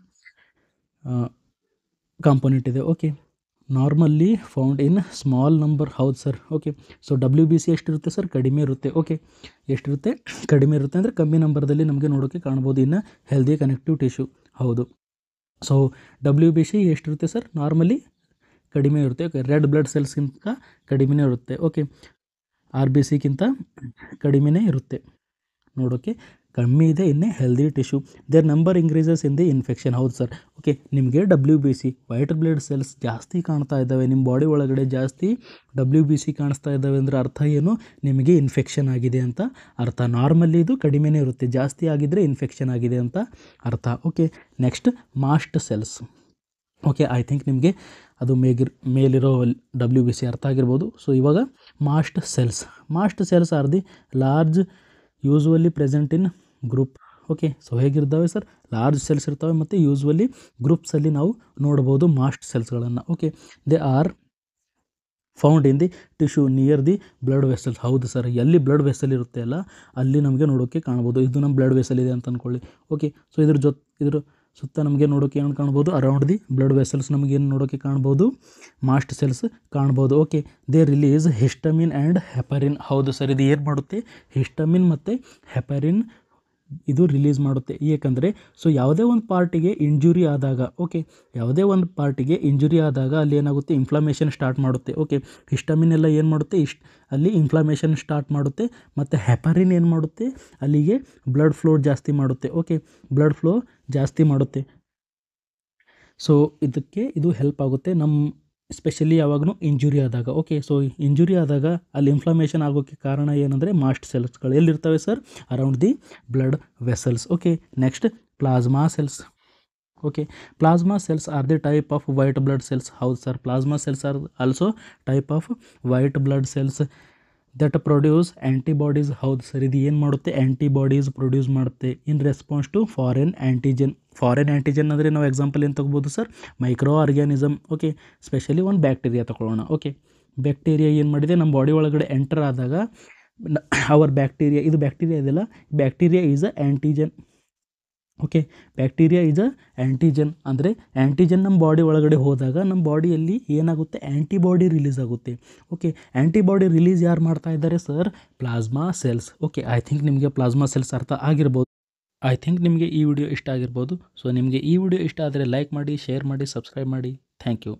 ಕಾಂಪೋನೆಂಟ್ ಇದೆ. Okay, normally found in small number. ಹೌದು ಸರ್. ಓಕೆ, ಸೊ WBC ಎಷ್ಟಿರುತ್ತೆ ಸರ್, ಕಡಿಮೆ ಇರುತ್ತೆ. ಓಕೆ, ಎಷ್ಟಿರುತ್ತೆ, ಕಡಿಮೆ ಇರುತ್ತೆ ಅಂದರೆ ಕಮ್ಮಿ ನಂಬರ್ದಲ್ಲಿ ನಮಗೆ ನೋಡೋಕ್ಕೆ ಕಾಣ್ಬೋದು. ಇನ್ನು ಹೆಲ್ದಿ ಕನೆಕ್ಟಿವ್ ಟಿಶ್ಯೂ. ಹೌದು, ಸೊ WBC ಎಷ್ಟಿರುತ್ತೆ ಸರ್, ನಾರ್ಮಲಿ ಕಡಿಮೆ ಇರುತ್ತೆ. ಓಕೆ, ರೆಡ್ ಬ್ಲಡ್ ಸೆಲ್ಸ್ಗಿಂತ ಕಡಿಮೆನೇ ಇರುತ್ತೆ. ಓಕೆ, RBCಗಿಂತ ಕಡಿಮೆನೇ ಇರುತ್ತೆ, ನೋಡೋಕ್ಕೆ ಕಮ್ಮಿ ಇದೆ. ಇನ್ನೇ healthy tissue, their number increases in the infection. ಹೌದು ಸರ್. ಓಕೆ, ನಿಮಗೆ WBC ವೈಟ್ ಬ್ಲಡ್ ಸೆಲ್ಸ್ ಜಾಸ್ತಿ ಕಾಣ್ತಾ ಇದ್ದಾವೆ, ನಿಮ್ಮ ಬಾಡಿ ಒಳಗಡೆ ಜಾಸ್ತಿ WBC ಕಾಣಿಸ್ತಾ ಇದ್ದಾವೆ ಅಂದರೆ ಅರ್ಥ ಏನು, ನಿಮಗೆ ಇನ್ಫೆಕ್ಷನ್ ಆಗಿದೆ ಅಂತ ಅರ್ಥ. ನಾರ್ಮಲಿ ಇದು ಕಡಿಮೆನೇ ಇರುತ್ತೆ, ಜಾಸ್ತಿ ಆಗಿದ್ದರೆ ಇನ್ಫೆಕ್ಷನ್ ಆಗಿದೆ ಅಂತ ಅರ್ಥ. Okay, next mast cells. Okay, I think ನಿಮಗೆ ಅದು ಮೇಲಿರೋ WBC ಅರ್ಥ ಆಗಿರ್ಬೋದು. ಸೊ ಇವಾಗ mast cells. Mast cells are the large usually present in group. Okay, so ಹೇಗಿರ್ತವೆ ಸರ್, ಲಾರ್ಜ್ ಸೆಲ್ಸ್ ಇರ್ತವೆ ಮತ್ತು ಯೂಸ್ವಲಿ ಗ್ರೂಪ್ಸಲ್ಲಿ ನಾವು ನೋಡ್ಬೋದು ಮಾಸ್ಟ್ ಸೆಲ್ಸ್ಗಳನ್ನು. Okay, they are found in the tissue near the blood vessels. ಹೌದು ಸರ್, ಎಲ್ಲಿ ಬ್ಲಡ್ ವೆಸಲ್ ಇರುತ್ತೆ ಅಲ್ಲ ಅಲ್ಲಿ ನಮಗೆ ನೋಡೋಕ್ಕೆ ಕಾಣ್ಬೋದು. ಇದು ನಮ್ಮ ಬ್ಲಡ್ ವೆಸಲ್ ಇದೆ ಅಂತ ಅಂದ್ಕೊಳ್ಳಿ. ಓಕೆ, ಸೊ ಇದ್ರ ಸುತ್ತ ನಮಗೆ ನೋಡೋಕ್ಕೆ ಏನು ಕಾಣ್ಬೋದು, ಅರೌಂಡ್ ದಿ ಬ್ಲಡ್ ವೆಸಲ್ಸ್ ನಮಗೇನು ನೋಡೋಕ್ಕೆ ಕಾಣ್ಬೋದು, ಮಾಸ್ಟ್ ಸೆಲ್ಸ್ ಕಾಣ್ಬೋದು. Okay, they release histamine and heparin. ಹೌದು ಸರ್, ಇದು ಏನು ಮಾಡುತ್ತೆ, ಹಿಸ್ಟಮಿನ್ ಮತ್ತು ಹೆಪರಿನ್ ಇದು ರಿಲೀಸ್ ಮಾಡುತ್ತೆ. ಏಕೆಂದರೆ ಸೊ ಯಾವುದೇ ಒಂದು ಪಾರ್ಟಿಗೆ ಇಂಜುರಿ ಆದಾಗ, ಓಕೆ, ಯಾವುದೇ ಒಂದು ಪಾರ್ಟಿಗೆ ಇಂಜುರಿ ಆದಾಗ ಅಲ್ಲಿ ಏನಾಗುತ್ತೆ, ಇನ್ಫ್ಲಮೇಷನ್ ಸ್ಟಾರ್ಟ್ ಮಾಡುತ್ತೆ. ಓಕೆ, ಹಿಸ್ಟಮಿನ್ ಎಲ್ಲ ಏನು ಮಾಡುತ್ತೆ, ಅಲ್ಲಿ ಇನ್ಫ್ಲಮೇಷನ್ ಸ್ಟಾರ್ಟ್ ಮಾಡುತ್ತೆ ಮತ್ತು ಹೆಪರಿನ್ ಏನು ಮಾಡುತ್ತೆ, ಅಲ್ಲಿಗೆ ಬ್ಲಡ್ ಫ್ಲೋ ಜಾಸ್ತಿ ಮಾಡುತ್ತೆ. ಓಕೆ, ಬ್ಲಡ್ ಫ್ಲೋ ಜಾಸ್ತಿ ಮಾಡುತ್ತೆ. ಸೊ ಇದು ಹೆಲ್ಪ್ ಆಗುತ್ತೆ ನಮ್ಮ ಸ್ಪೆಷಲಿ ಯಾವಾಗೂ ಇಂಜುರಿ ಆದಾಗ. ಓಕೆ, ಸೊ ಇಂಜುರಿ ಆದಾಗ ಅಲ್ಲಿ ಇನ್ಫ್ಲಮೇಷನ್ ಆಗೋಕ್ಕೆ ಕಾರಣ ಏನಂದರೆ ಮಾಸ್ಟ್ ಸೆಲ್ಸ್ಗಳು ಎಲ್ಲಿರ್ತವೆ sir, around the blood vessels. Okay, next plasma cells. Okay, plasma cells are the type of white blood cells. ಹೌದು sir, plasma cells are also type of white blood cells that produce antibodies. ಹೌದು ಸರ್, ಇದು ಏನು ಮಾಡುತ್ತೆ, ಆ್ಯಂಟಿಬಾಡೀಸ್ ಪ್ರೊಡ್ಯೂಸ್ ಮಾಡುತ್ತೆ in response to foreign antigen. Foreign antigen ಅಂದರೆ ನಾವು ಎಕ್ಸಾಂಪಲ್ ಏನು ತೊಗೋಬೋದು sir, microorganism. Okay, specially ಒಂದು ಬ್ಯಾಕ್ಟೀರಿಯಾ ತೊಗೊಳ್ಳೋಣ. ಓಕೆ, ಬ್ಯಾಕ್ಟೀರಿಯಾ ಏನು ಮಾಡಿದೆ, ನಮ್ಮ ಬಾಡಿ ಒಳಗಡೆ ಎಂಟರ್ ಆದಾಗ ಅವರ್ ಬ್ಯಾಕ್ಟೀರಿಯಾ, ಇದು ಬ್ಯಾಕ್ಟೀರಿಯಾ ಇದೆಯಲ್ಲ, bacteria is a antigen. Okay, bacteria is a antigen ಅಂದರೆ ಆ್ಯಂಟಿಜನ್ ನಮ್ಮ ಬಾಡಿ ಒಳಗಡೆ ಹೋದಾಗ ನಮ್ಮ ಬಾಡಿಯಲ್ಲಿ ಏನಾಗುತ್ತೆ, ಆ್ಯಂಟಿಬಾಡಿ ರಿಲೀಸ್ ಆಗುತ್ತೆ. ಓಕೆ, ಆ್ಯಂಟಿಬಾಡಿ ರಿಲೀಸ್ ಯಾರು ಮಾಡ್ತಾ ಇದ್ದಾರೆ sir, plasma cells. Okay, I think ನಿಮಗೆ ಪ್ಲಾಸ್ಮಾ ಸೆಲ್ಸ್ ಅರ್ಥ ಆಗಿರ್ಬೋದು. ಐ ಥಿಂಕ್ ನಿಮಗೆ ಈ ವಿಡಿಯೋ ಇಷ್ಟ ಆಗಿರ್ಬೋದು. ಸೊ ನಿಮಗೆ ಈ ವಿಡಿಯೋ ಇಷ್ಟ ಆದರೆ ಲೈಕ್ ಮಾಡಿ, ಶೇರ್ ಮಾಡಿ, ಸಬ್ಸ್ಕ್ರೈಬ್ ಮಾಡಿ. Thank you.